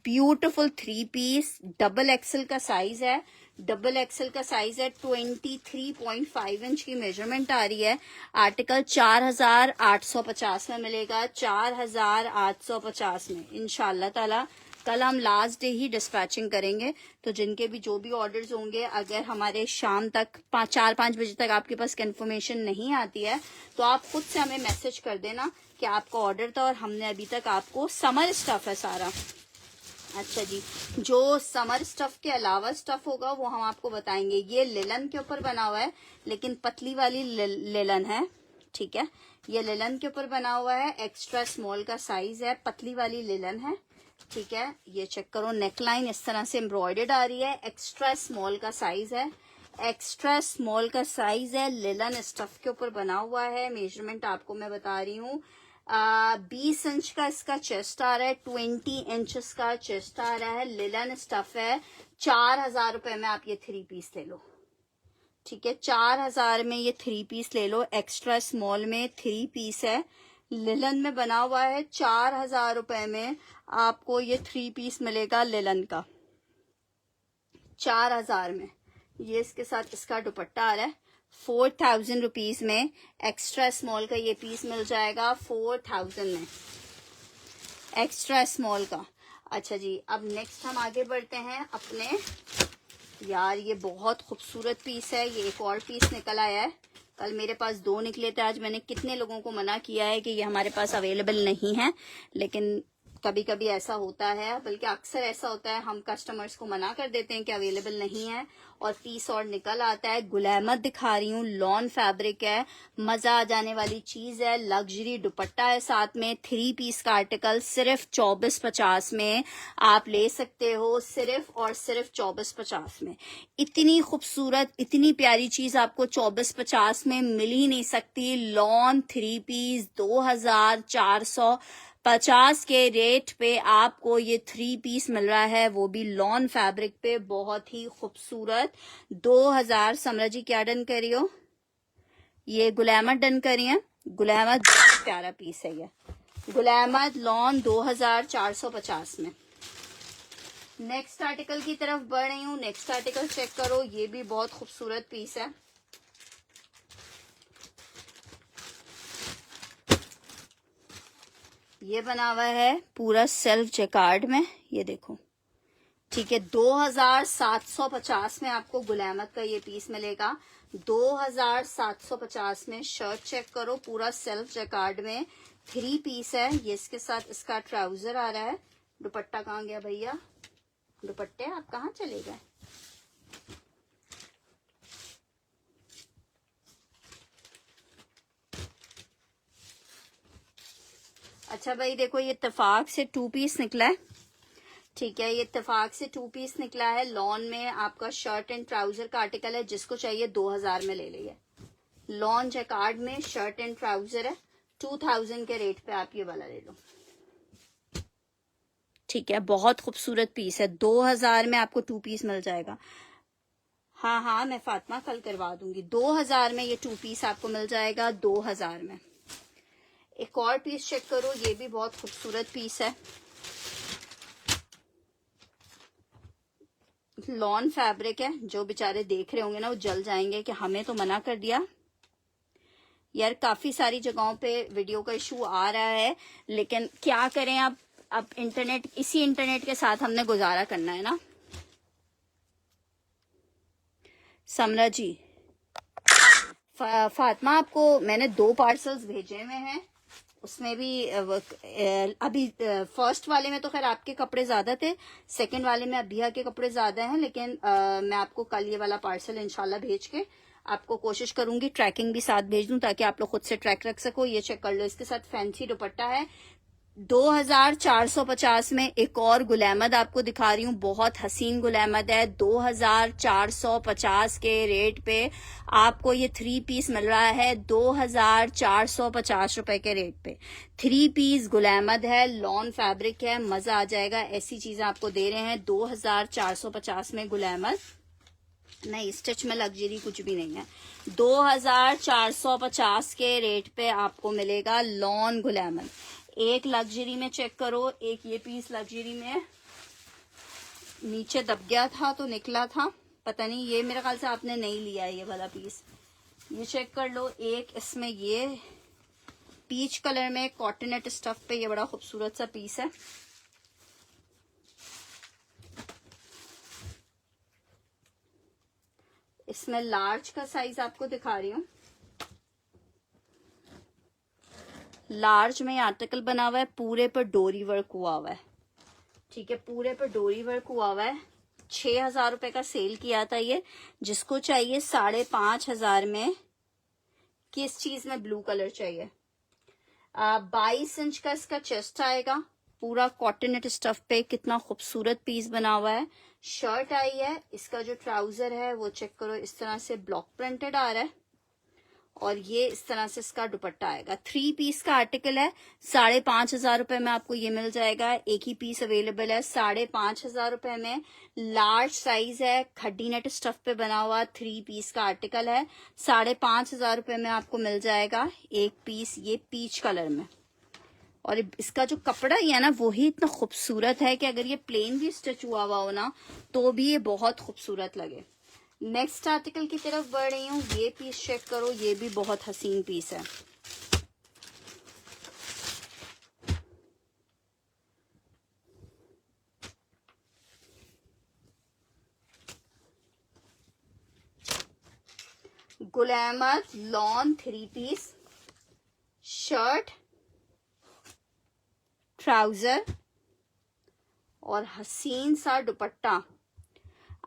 A: beautiful 3 piece. Double XL का साइज है, डबल एक्सल का साइज है। 23.5 इंच की मेजरमेंट आ रही है। आर्टिकल 4,850 में मिलेगा, 4,850 में इंशाल्लाह ताला। कल हम लास्ट डे ही डिस्पैचिंग करेंगे, तो जिनके भी जो भी ऑर्डर्स होंगे, अगर हमारे शाम तक 4-5 बजे तक आपके पास कंफर्मेशन नहीं आती है तो आप खुद से हमें मैसेज कर देना कि आपका ऑर्डर था और हमने अभी तक आपको समर स्टफ है सारा। अच्छा जी, जो समर स्टफ के अलावा स्टफ होगा वो हम आपको बताएंगे। ये लिलन के ऊपर बना हुआ है, लेकिन पतली वाली लिलन है, ठीक है। ये लिलन के ऊपर बना हुआ है, एक्स्ट्रा स्मॉल का साइज है, पतली वाली लिलन है, ठीक है। ये चेक करो, नेकलाइन इस तरह से एम्ब्रॉयडर्ड आ रही है, एक्स्ट्रा स्मॉल का साइज है, एक्स्ट्रा स्मॉल का साइज है, लिलन स्टफ के ऊपर बना हुआ है। मेजरमेंट आपको मैं बता रही हूँ, 20 इंच का इसका चेस्ट आ रहा है, 20 इंचेस का चेस्ट आ रहा है, लिलन स्टफ है। 4,000 रुपए में आप ये 3 पीस ले लो, ठीक है। 4,000 में ये 3 पीस ले लो, एक्स्ट्रा स्मॉल में 3 पीस है, लिलन में बना हुआ है। 4,000 रुपए में आपको ये 3 पीस मिलेगा लिलन का, 4,000 में। ये इसके साथ इसका दुपट्टा आ रहा है। 4,000 रुपीज में एक्स्ट्रा स्मॉल का ये पीस मिल जाएगा, 4,000 में एक्स्ट्रा स्मॉल का। अच्छा जी, अब नेक्स्ट हम आगे बढ़ते हैं अपने। यार ये बहुत खूबसूरत पीस है, ये एक और पीस निकल आया है। कल मेरे पास 2 निकले थे, आज मैंने कितने लोगों को मना किया है कि ये हमारे पास अवेलेबल नहीं है, लेकिन कभी कभी ऐसा होता है, बल्कि अक्सर ऐसा होता है, हम कस्टमर्स को मना कर देते हैं कि अवेलेबल नहीं है और पीस और निकल आता है। गुलैमत दिखा रही हूँ, लॉन फैब्रिक है, मजा आ जाने वाली चीज है, लग्जरी दुपट्टा है साथ में। 3 पीस का आर्टिकल सिर्फ 2450 में आप ले सकते हो, सिर्फ और सिर्फ 2450 में। इतनी खूबसूरत, इतनी प्यारी चीज आपको 2450 में मिल ही नहीं सकती। लॉन 3 पीस 2,450 के रेट पे आपको ये 3 पीस मिल रहा है, वो भी लॉन फैब्रिक पे, बहुत ही खूबसूरत। 2,000 समरा जी क्या डन करी हो? ये गुलामत डन करी है, गुलामत प्यारा पीस है ये, गुलामत लॉन 2,450 में। नेक्स्ट आर्टिकल की तरफ बढ़ रही हूँ। नेक्स्ट आर्टिकल चेक करो, ये भी बहुत खूबसूरत पीस है। ये बना हुआ है पूरा सेल्फ जैकार्ड में, ये देखो, ठीक है। 2,750 में आपको गुलामत का ये पीस मिलेगा, 2,750 में। शर्ट चेक करो, पूरा सेल्फ जैकार्ड में 3 पीस है। ये इसके साथ इसका ट्राउजर आ रहा है। दुपट्टा कहाँ गया भैया? दुपट्टे आप कहाँ चले गए? अच्छा भाई देखो, ये इत्तेफाक से 2 पीस निकला है, ठीक है। ये इत्तेफाक से 2 पीस निकला है, लॉन में आपका शर्ट एंड ट्राउजर का आर्टिकल है। जिसको चाहिए 2,000 में ले लिया। लॉन जैकार्ड में शर्ट एंड ट्राउजर है, 2,000 के रेट पे आप ये वाला ले लो, ठीक है। बहुत खूबसूरत पीस है, 2,000 में आपको 2 पीस मिल जाएगा। हाँ हाँ, मैं फातिमा कल करवा दूंगी। 2,000 में ये 2 पीस आपको मिल जाएगा, 2,000 में। एक और पीस चेक करो, ये भी बहुत खूबसूरत पीस है, लॉन फैब्रिक है। जो बेचारे देख रहे होंगे ना, वो जल जाएंगे कि हमें तो मना कर दिया। यार काफी सारी जगहों पे वीडियो का इशू आ रहा है, लेकिन क्या करें अब इंटरनेट, इसी इंटरनेट के साथ हमने गुजारा करना है ना। समरा जी, फातिमा आपको मैंने 2 पार्सल्स भेजे हुए हैं, उसमें भी अभी फर्स्ट वाले में तो खैर आपके कपड़े ज्यादा थे, सेकंड वाले में अभिया के कपड़े ज्यादा हैं, लेकिन मैं आपको कल ये वाला पार्सल इंशाल्लाह भेज के आपको कोशिश करूंगी ट्रैकिंग भी साथ भेज दूं ताकि आप लोग खुद से ट्रैक रख सको। ये चेक कर लो, इसके साथ फैंसी दुपट्टा है। 2450 में एक और गुल अहमद आपको दिखा रही हूँ, बहुत हसीन गुल अहमद है। 2450 के रेट पे आपको ये 3 पीस मिल रहा है, 2450 रुपए के रेट पे 3 पीस गुल अहमद है, लॉन फैब्रिक है, मजा आ जाएगा। ऐसी चीजें आपको दे रहे हैं 2450 में गुल अहमद। नहीं, स्टिच में लग्जरी कुछ भी नहीं है। 2450 के रेट पे आपको मिलेगा लॉन गुल अहमद। एक लग्जरी में चेक करो, एक ये पीस लग्जरी में नीचे दब गया था तो निकला था, पता नहीं, ये मेरे ख्याल से आपने नहीं लिया है ये वाला पीस। ये चेक कर लो, एक इसमें ये पीच कलर में कॉटनेट स्टफ पे ये बड़ा खूबसूरत सा पीस है। इसमें लार्ज का साइज आपको दिखा रही हूँ। लार्ज में आर्टिकल बना हुआ है, पूरे पर डोरी वर्क हुआ हुआ है, ठीक है, पूरे पर डोरी वर्क हुआ हुआ है। 6000 रुपए का सेल किया था ये। जिसको चाहिए 5500 में, किस चीज में ब्लू कलर चाहिए। 22 इंच का इसका चेस्ट आएगा, पूरा कॉटनेट स्टफ पे, कितना खूबसूरत पीस बना हुआ है। शर्ट आई है, इसका जो ट्राउजर है वो चेक करो, इस तरह से ब्लॉक प्रिंटेड आ रहा है और ये इस तरह से इसका दुपट्टा आएगा। 3 पीस का आर्टिकल है, 5500 रुपए में आपको ये मिल जाएगा। एक ही पीस अवेलेबल है 5500 रुपए में। लार्ज साइज है, खड्डी नेट स्टफ पे बना हुआ 3 पीस का आर्टिकल है, 5500 रुपए में आपको मिल जाएगा एक पीस ये पीच कलर में। और इसका जो कपड़ा ही है ना वो ही इतना खूबसूरत है कि अगर ये प्लेन भी स्टिच हुआ हो ना तो भी ये बहुत खूबसूरत लगे। नेक्स्ट आर्टिकल की तरफ बढ़ रही हूँ। ये पीस चेक करो, ये भी बहुत हसीन पीस है। Gul Ahmed lawn 3 piece, shirt, trouser और हसीन सा दुपट्टा।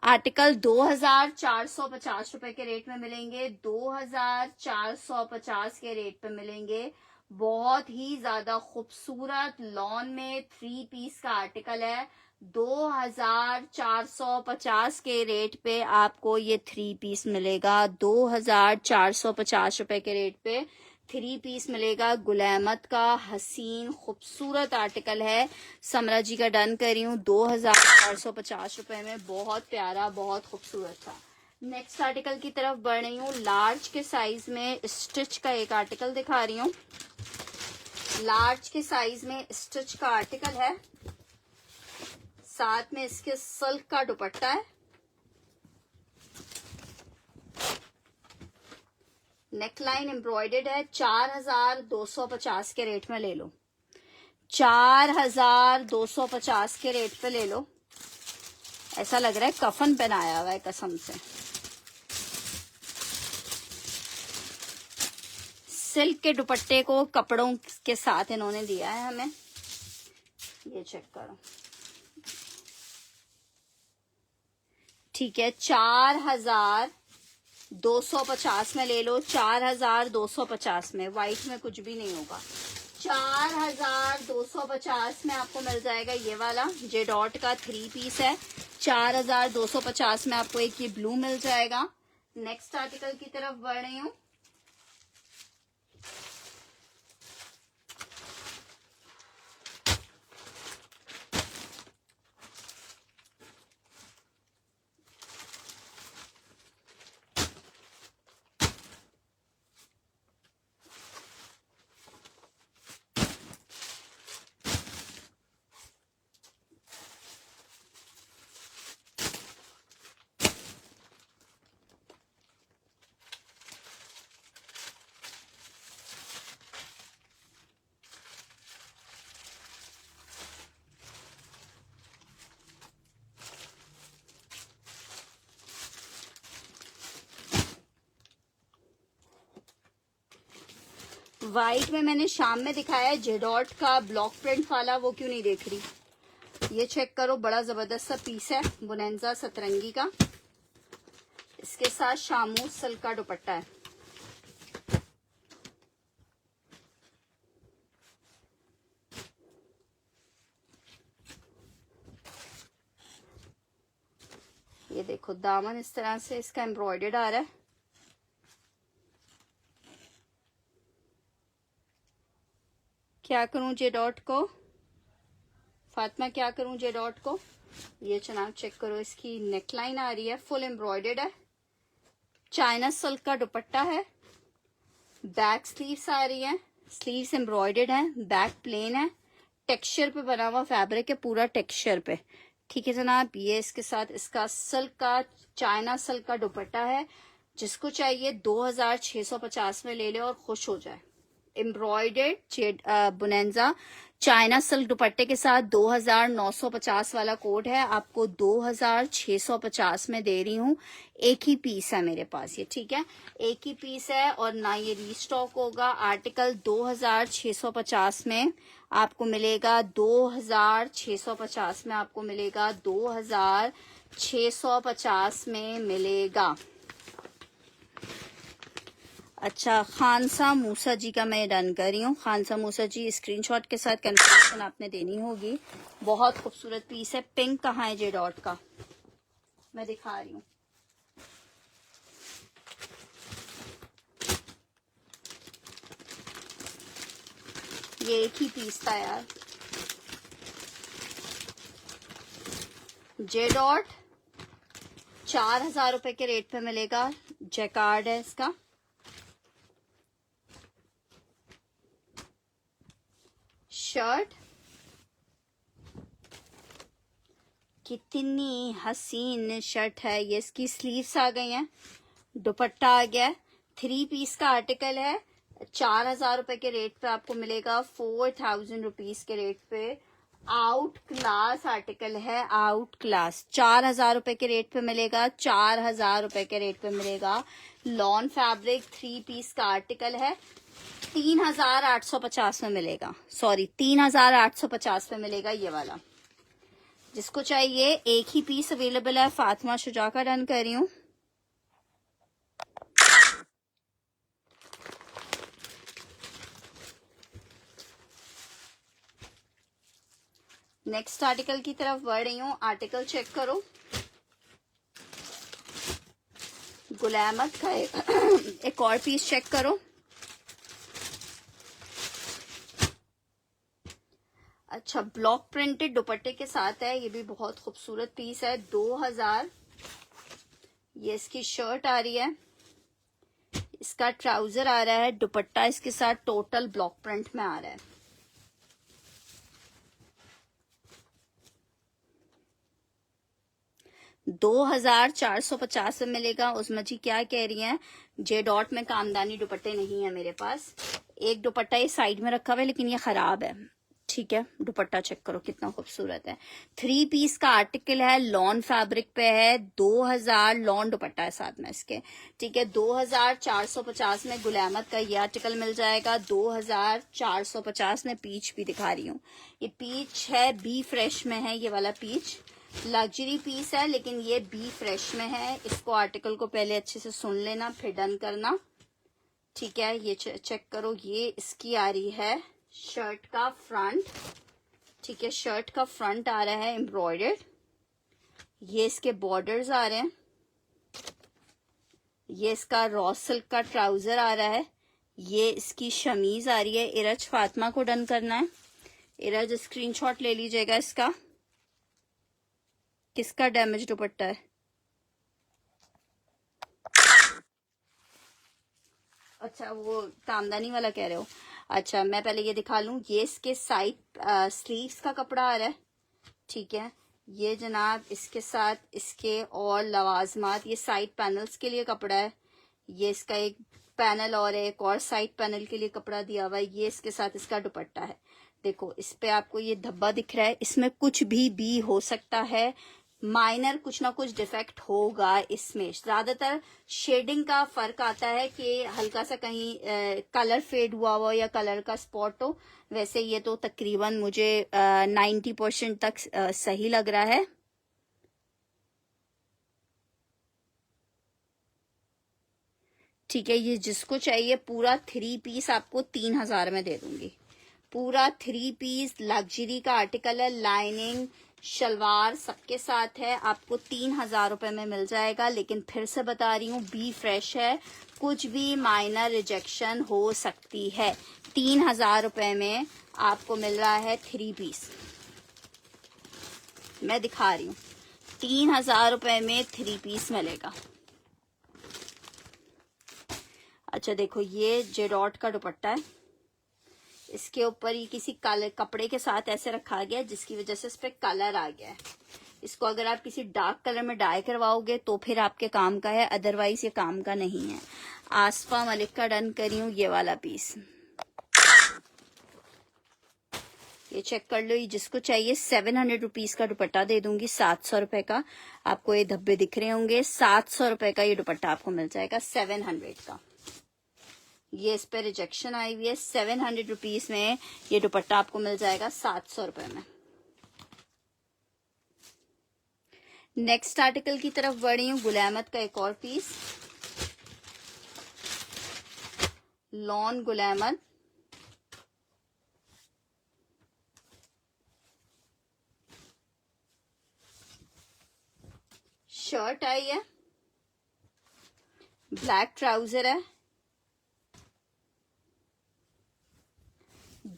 A: आर्टिकल 2450 रुपए के रेट में मिलेंगे, 2450 के रेट पे मिलेंगे। बहुत ही ज्यादा खूबसूरत लॉन में 3 पीस का आर्टिकल है। 2450 के रेट पे आपको ये 3 पीस मिलेगा। 2450 रुपए के रेट पे 3 पीस मिलेगा। गुल अहमद का हसीन खूबसूरत आर्टिकल है। समरा जी का डन कर रही हूँ 2450 रुपए में, बहुत प्यारा, बहुत खूबसूरत था। नेक्स्ट आर्टिकल की तरफ बढ़ रही हूँ। लार्ज के साइज में स्टिच का एक आर्टिकल दिखा रही हूँ। लार्ज के साइज में स्टिच का आर्टिकल है, साथ में इसके सिल्क का दुपट्टा है। नेकलाइन एम्ब्रॉयडर्ड है। 4250 के रेट में ले लो, 4250 के रेट पे ले लो। ऐसा लग रहा है कफन पहनाया हुआ है कसम से। सिल्क के दुपट्टे को कपड़ों के साथ इन्होंने दिया है हमें। ये चेक करो, ठीक है, 4250 में ले लो। 4250 में, व्हाइट में कुछ भी नहीं होगा। 4250 में आपको मिल जाएगा ये वाला जे डॉट का 3 पीस है। 4250 में आपको एक ये ब्लू मिल जाएगा। नेक्स्ट आर्टिकल की तरफ बढ़ रही हूँ। व्हाइट में मैंने शाम में दिखाया है जेडॉट का ब्लॉक प्रिंट वाला, वो क्यों नहीं देख रही। ये चेक करो, बड़ा जबरदस्त सा पीस है, बोनेंजा सतरंगी का। इसके साथ शामू सिल्क का दुपट्टा है। ये देखो दामन इस तरह से इसका एम्ब्रॉयडर्ड आ रहा है। क्या करूं जे डॉट को, फातिमा क्या करूं जे डॉट को? ये जनाब चेक करो, इसकी नेकलाइन आ रही है, फुल एम्ब्रॉयडर्ड है, चाइना सिल्क का दुपट्टा है, बैक स्लीव्स आ रही है, स्लीव्स एम्ब्रॉयडर्ड है, बैक प्लेन है, टेक्सचर पे बना हुआ फैब्रिक है, पूरा टेक्सचर पे। ठीक है जनाब, ये इसके साथ इसका सिल्क का, चाइना सिल्क का दुपट्टा है। जिसको चाहिए 2650 में ले ले और खुश हो जाए। एम्ब्रॉयडर्ड बुनेंजा चाइना सिल्क दुपट्टे के साथ 2950 वाला कोड है, आपको 2650 में दे रही हूँ। एक ही पीस है मेरे पास ये, ठीक है, एक ही पीस है और ना ये रीस्टॉक होगा। आर्टिकल 2650 में आपको मिलेगा, 2650 में आपको मिलेगा, 2650 में मिलेगा। अच्छा, खानसा मूसा जी का मैं डन कर रही हूँ। खानसा मूसा जी स्क्रीनशॉट के साथ कंफर्मेशन आपने देनी होगी। बहुत खूबसूरत पीस है। पिंक कहाँ है जे डॉट का, मैं दिखा रही हूँ। ये एक ही पीस था यार। जे डॉट 4000 रुपए के रेट पे मिलेगा। जैकार्ड है इसका। शर्ट कितनी हसीन शर्ट है ये, इसकी स्लीव्स आ गई हैं, दुपट्टा आ गया है, 3 पीस का आर्टिकल है। 4000 रुपए के रेट पे आपको मिलेगा, 4000 रुपीज के रेट पे। आउट क्लास आर्टिकल है, आउट क्लास। 4000 रुपए के रेट पे मिलेगा, 4000 रुपए के रेट पे मिलेगा। लॉन फैब्रिक 3 पीस का आर्टिकल है, 3850 में मिलेगा। सॉरी, 3850 में मिलेगा ये वाला। जिसको चाहिए एक ही पीस अवेलेबल है। फातिमा शुजा का डन कर रही हूँ। नेक्स्ट आर्टिकल की तरफ बढ़ रही हूँ। आर्टिकल चेक करो, गुलामत का एक और पीस चेक करो। अच्छा, ब्लॉक प्रिंटेड दुपट्टे के साथ है, ये भी बहुत खूबसूरत पीस है। 2000 ये इसकी शर्ट आ रही है, इसका ट्राउजर आ रहा है, दुपट्टा इसके साथ टोटल ब्लॉक प्रिंट में आ रहा है। $2450 में मिलेगा। उसमें जी क्या कह रही हैं, जे डॉट में कामदानी दुपट्टे नहीं है मेरे पास। एक दुपट्टा ये साइड में रखा हुआ है लेकिन ये खराब है। ठीक है, दुपट्टा चेक करो कितना खूबसूरत है। 3 पीस का आर्टिकल है, लॉन फैब्रिक पे है। 2000 लॉन दुपट्टा है साथ में इसके। ठीक है, 2450 में गुलामत का ये आर्टिकल मिल जाएगा। 2450 में पीच भी दिखा रही हूँ। ये पीच है, बी फ्रेश में है ये वाला पीच। लग्जरी पीस है लेकिन ये बी फ्रेश में है। इसको आर्टिकल को पहले अच्छे से सुन लेना, फिर डन करना। ठीक है, ये चेक करो, ये इसकी आ रही है शर्ट का फ्रंट। ठीक है, शर्ट का फ्रंट आ रहा है एम्ब्रॉयडर्ड। ये इसके बॉर्डर्स आ रहे हैं। ये इसका रॉ सिल्क का ट्राउजर आ रहा है। ये इसकी शमीज आ रही है। इरज फातिमा को डन करना है। इरज स्क्रीनशॉट ले लीजिएगा इसका। किसका डैमेज दुपट्टा है? अच्छा, वो कामदानी वाला कह रहे हो। अच्छा, मैं पहले ये दिखा लूं। ये इसके साइड स्लीव्स का कपड़ा आ रहा है। ठीक है, ये जनाब इसके साथ इसके और लवाजमात, ये साइड पैनल्स के लिए कपड़ा है। ये इसका एक पैनल और एक और साइड पैनल के लिए कपड़ा दिया हुआ है। ये इसके साथ इसका दुपट्टा है। देखो, इस पे आपको ये धब्बा दिख रहा है, इसमें कुछ भी हो सकता है। माइनर कुछ ना कुछ डिफेक्ट होगा इसमें। ज्यादातर शेडिंग का फर्क आता है कि हल्का सा कहीं कलर फेड हुआ हो या कलर का स्पॉट हो। वैसे ये तो तकरीबन मुझे 90% तक सही लग रहा है। ठीक है, ये जिसको चाहिए पूरा 3 पीस आपको 3000 में दे दूंगी। पूरा 3 पीस लग्जरी का आर्टिकल है, लाइनिंग शलवार सबके साथ है, आपको 3000 रुपए में मिल जाएगा। लेकिन फिर से बता रही हूँ, बी फ्रेश है, कुछ भी माइनर रिजेक्शन हो सकती है। 3000 रुपए में आपको मिल रहा है 3 पीस, मैं दिखा रही हूँ, 3000 रुपए में 3 पीस मिलेगा। अच्छा देखो, ये जेडॉट का दुपट्टा है, इसके ऊपर ही किसी कलर कपड़े के साथ ऐसे रखा गया जिसकी वजह से इस पे कलर आ गया है। इसको अगर आप किसी डार्क कलर में डाई करवाओगे तो फिर आपके काम का है, अदरवाइज ये काम का नहीं है। आसफा मलिक का डन करी हूँ ये वाला पीस, ये चेक कर लो, ये जिसको चाहिए 700 रुपीज का दुपट्टा दे दूंगी, 700 रुपए का। आपको ये धब्बे दिख रहे होंगे, 700 रुपए का ये दुपट्टा आपको मिल जाएगा, 700 का। ये इस पे रिजेक्शन आई हुई है, 700 रुपीज में ये दुपट्टा आपको मिल जाएगा 700 रुपए में। नेक्स्ट आर्टिकल की तरफ बढ़ी हूँ, गुल अहमद का एक और piece, lawn Gul Ahmed, shirt आई है, ब्लैक ट्राउजर है,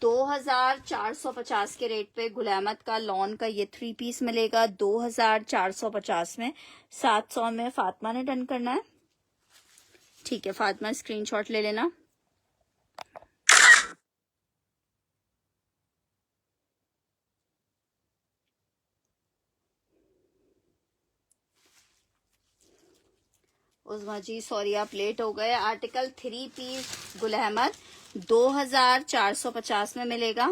A: 2450 के रेट पे गुल अहमद का लॉन का ये 3 पीस मिलेगा 2450 में। 700 में फातिमा ने डन करना है, ठीक है फातिमा स्क्रीनशॉट ले लेना। उस्मा जी सॉरी आप लेट हो गए। आर्टिकल 3 पीस गुल अहमद 2450 में मिलेगा,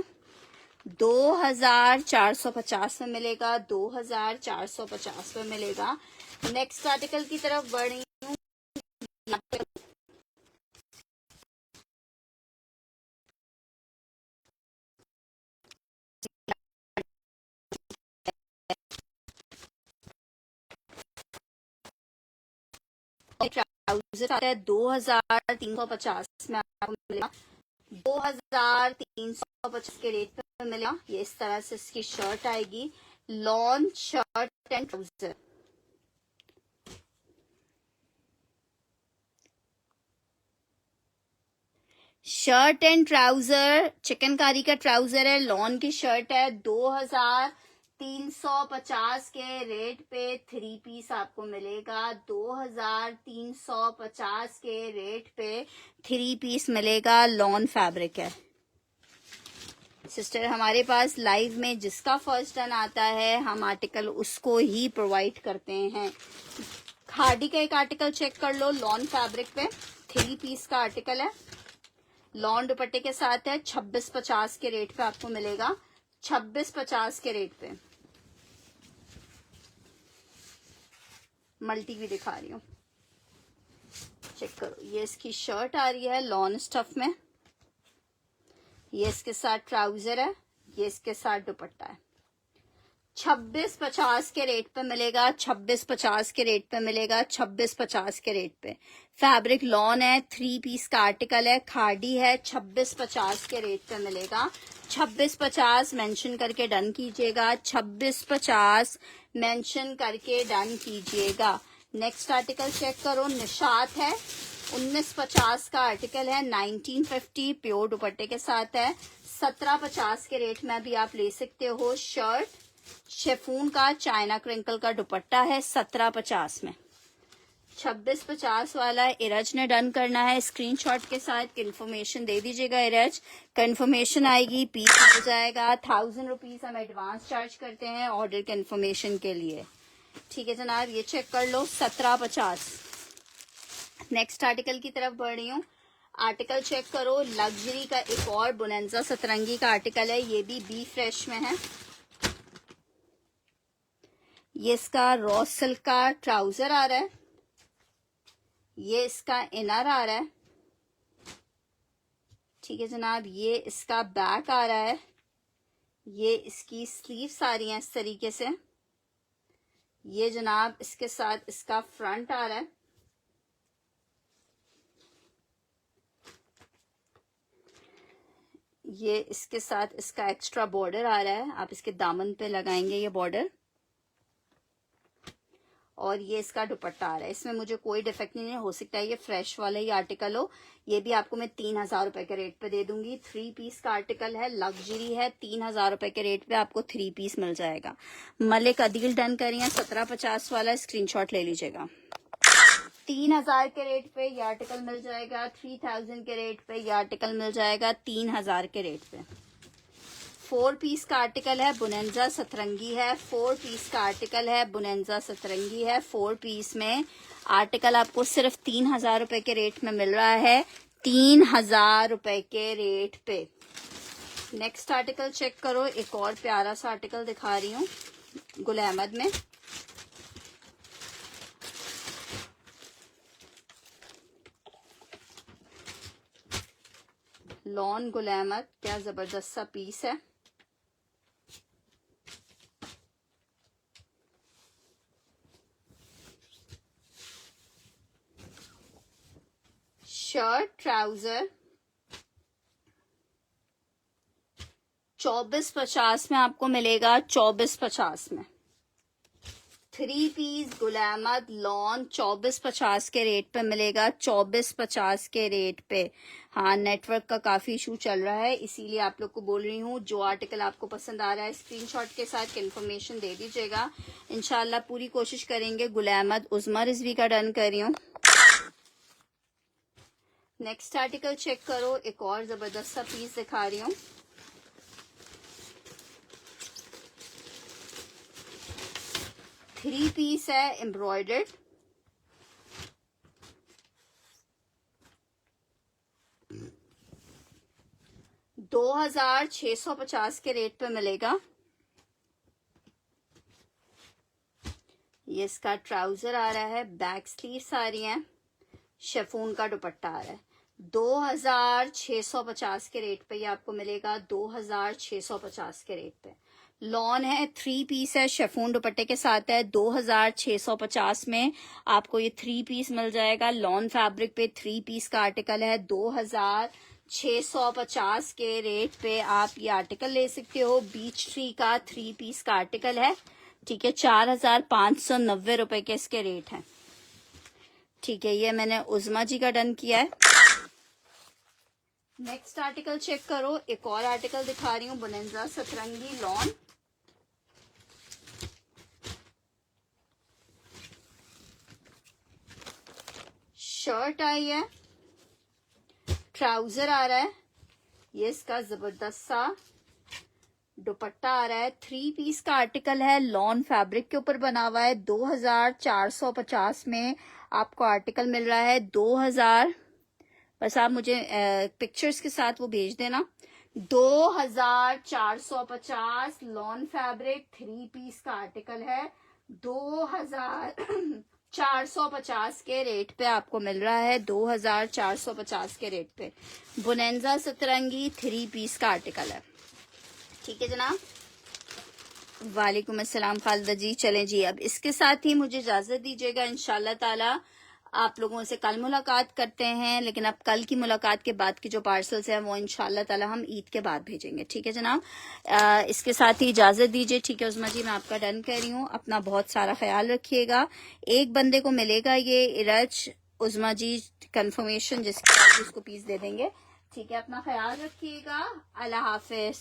A: 2450 में मिलेगा, 2450 में मिलेगा। नेक्स्ट आर्टिकल की तरफ बढ़ रही हूँ, ट्राउजर आता है 2350 में आपको मिलेगा, 2350 के रेट पे मिलेगा। ये इस तरह से इसकी शर्ट आएगी, lawn shirt and trouser. Shirt and trouser chikankari का ट्राउजर है, लॉन की शर्ट है, 2350 के रेट पे 3 पीस आपको मिलेगा, 2350 के रेट पे 3 पीस मिलेगा, लॉन फैब्रिक है। सिस्टर हमारे पास लाइव में जिसका फर्स्ट टर्न आता है हम आर्टिकल उसको ही प्रोवाइड करते हैं। खादी का एक आर्टिकल चेक कर लो, लॉन फैब्रिक पे 3 पीस का आर्टिकल है, लॉन दुपट्टे के साथ है, 2650 के रेट पे आपको मिलेगा, 2650 के रेट पे। मल्टी भी दिखा रही हूँ, चेक करो, ये इसकी शर्ट आ रही है लॉन स्टफ में, ये इसके साथ ट्राउजर है, ये इसके साथ दुपट्टा है। 2650 के रेट पे मिलेगा, 2650 के रेट पे मिलेगा, 2650 के रेट पे। फैब्रिक लॉन है, 3 पीस का आर्टिकल है, खादी है, 2650 के रेट पे मिलेगा। 2650 मेंशन करके डन कीजिएगा, 2650 मेंशन करके डन कीजिएगा। नेक्स्ट आर्टिकल चेक करो, निशात है, 1950 का आर्टिकल है, 1950 प्योर दुपट्टे के साथ है, 1750 के रेट में भी आप ले सकते हो। शर्ट शेफून का चाइना क्रिंकल का दुपट्टा है, 1750 में। 2650 वाला इरज ने डन करना है, स्क्रीनशॉट के साथ कंफर्मेशन दे दीजिएगा। इरज कंफर्मेशन आएगी, पीस हो जाएगा। 1000 रुपीज हम एडवांस चार्ज करते हैं ऑर्डर कंफर्मेशन के लिए, ठीक है जनाब। ये चेक कर लो, 1750। नेक्स्ट आर्टिकल की तरफ बढ़ रही हूँ, आर्टिकल चेक करो, लग्जरी का एक और बोनेंजा सतरंगी का आर्टिकल है, ये भी बी फ्रेश में है। ये इसका रॉ सिल्क का ट्राउजर आ रहा है, ये इसका इनर आ रहा है, ठीक है जनाब। ये इसका बैक आ रहा है, ये इसकी स्लीव्स आ रही हैं इस तरीके से, ये जनाब इसके साथ इसका फ्रंट आ रहा है, ये इसके साथ इसका एक्स्ट्रा बॉर्डर आ रहा है, आप इसके दामन पे लगाएंगे ये बॉर्डर, और ये इसका दुपट्टा आ रहा है। इसमें मुझे कोई डिफेक्ट नहीं है, हो सकता है ये फ्रेश वाला ही आर्टिकल हो। ये भी आपको मैं 3000 रुपए के रेट पे दे दूंगी। 3 पीस का आर्टिकल है, लग्जरी है, 3000 रुपए के रेट पे आपको 3 पीस मिल जाएगा। मलिक अदील डन करिए, 1750 वाला स्क्रीनशॉट ले लीजिएगा। 3000 के रेट पे ये आर्टिकल मिल जाएगा, 3000 के रेट पे ये आर्टिकल मिल जाएगा, 3000 के रेट पे। 4 पीस का आर्टिकल है, बुनेंजा सतरंगी है। 4 पीस का आर्टिकल है, बुनेंजा सतरंगी है। 4 पीस में आर्टिकल आपको सिर्फ 3000 रुपए के रेट में मिल रहा है, 3000 रुपए के रेट पे। नेक्स्ट आर्टिकल चेक करो, एक और प्यारा सा आर्टिकल दिखा रही हूँ गुल अहमद में। लॉन गुल अहमद, क्या जबरदस्त सा पीस है। शर्ट ट्राउजर 2450 में आपको मिलेगा, 2450 में। 3 पीस गुल अहमद लॉन 2450 के रेट पे मिलेगा, 2450 के रेट पे। हाँ, नेटवर्क का काफी इशू चल रहा है, इसीलिए आप लोग को बोल रही हूँ। जो आर्टिकल आपको पसंद आ रहा है स्क्रीनशॉट के साथ इन्फॉर्मेशन दे दीजिएगा, इंशाल्लाह पूरी कोशिश करेंगे। गुल अहमद उजमा रिजवी का डन कर रही हूँ। नेक्स्ट आर्टिकल चेक करो, एक और जबरदस्त सा पीस दिखा रही हूँ। थ्री पीस है, एम्ब्रॉयडर्ड। $2650 के रेट पे मिलेगा। ये इसका ट्राउजर आ रहा है, बैक स्लीव्स आ रही हैं, शिफॉन का दुपट्टा आ रहा है। 2650 के रेट पे ये आपको मिलेगा, 2650 के रेट पे। लॉन है, 3 पीस है, शिफॉन दुपट्टे के साथ है। 2650 में आपको ये 3 पीस मिल जाएगा। लॉन फैब्रिक पे 3 पीस का आर्टिकल है, 2650 के रेट पे आप ये आर्टिकल ले सकते हो। बीच ट्री का 3 पीस का आर्टिकल है, ठीक है। 4590 रुपए के इसके रेट हैं, ठीक है। ये मैंने उजमा जी का डन किया है। नेक्स्ट आर्टिकल चेक करो, एक और आर्टिकल दिखा रही हूँ, बुनेंजा सतरंगी लॉन। शर्ट आई है, ट्राउजर आ रहा है, ये इसका जबरदस्त सा दुपट्टा आ रहा है। 3 पीस का आर्टिकल है, लॉन फैब्रिक के ऊपर बना हुआ है। 2450 में आपको आर्टिकल मिल रहा है। 2000, बस आप मुझे पिक्चर्स के साथ वो भेज देना। 2450 लॉन फैब्रिक 3 पीस का आर्टिकल है, 2450 के रेट पे आपको मिल रहा है। 2450 के रेट पे बुनेंजा सतरंगी 3 पीस का आर्टिकल है, ठीक है जनाब। वालेकुम अस्सलाम खालिदा जी। चलें जी, अब इसके साथ ही मुझे इजाजत दीजिएगा। इंशाल्लाह ताला आप लोगों से कल मुलाकात करते हैं, लेकिन अब कल की मुलाकात के बाद की जो पार्सल्स हैं वो इंशाल्लाह ताला हम ईद के बाद भेजेंगे, ठीक है जनाब। इसके साथ ही इजाजत दीजिए, ठीक है उस्मा जी, मैं आपका डन कर रही हूँ। अपना बहुत सारा ख्याल रखिएगा। एक बंदे को मिलेगा ये इरज उस्मा जी कंफर्मेशन, जिसके बाद उसको पीस दे देंगे, ठीक है। अपना ख्याल रखिएगा, अल्लाह हाफिज।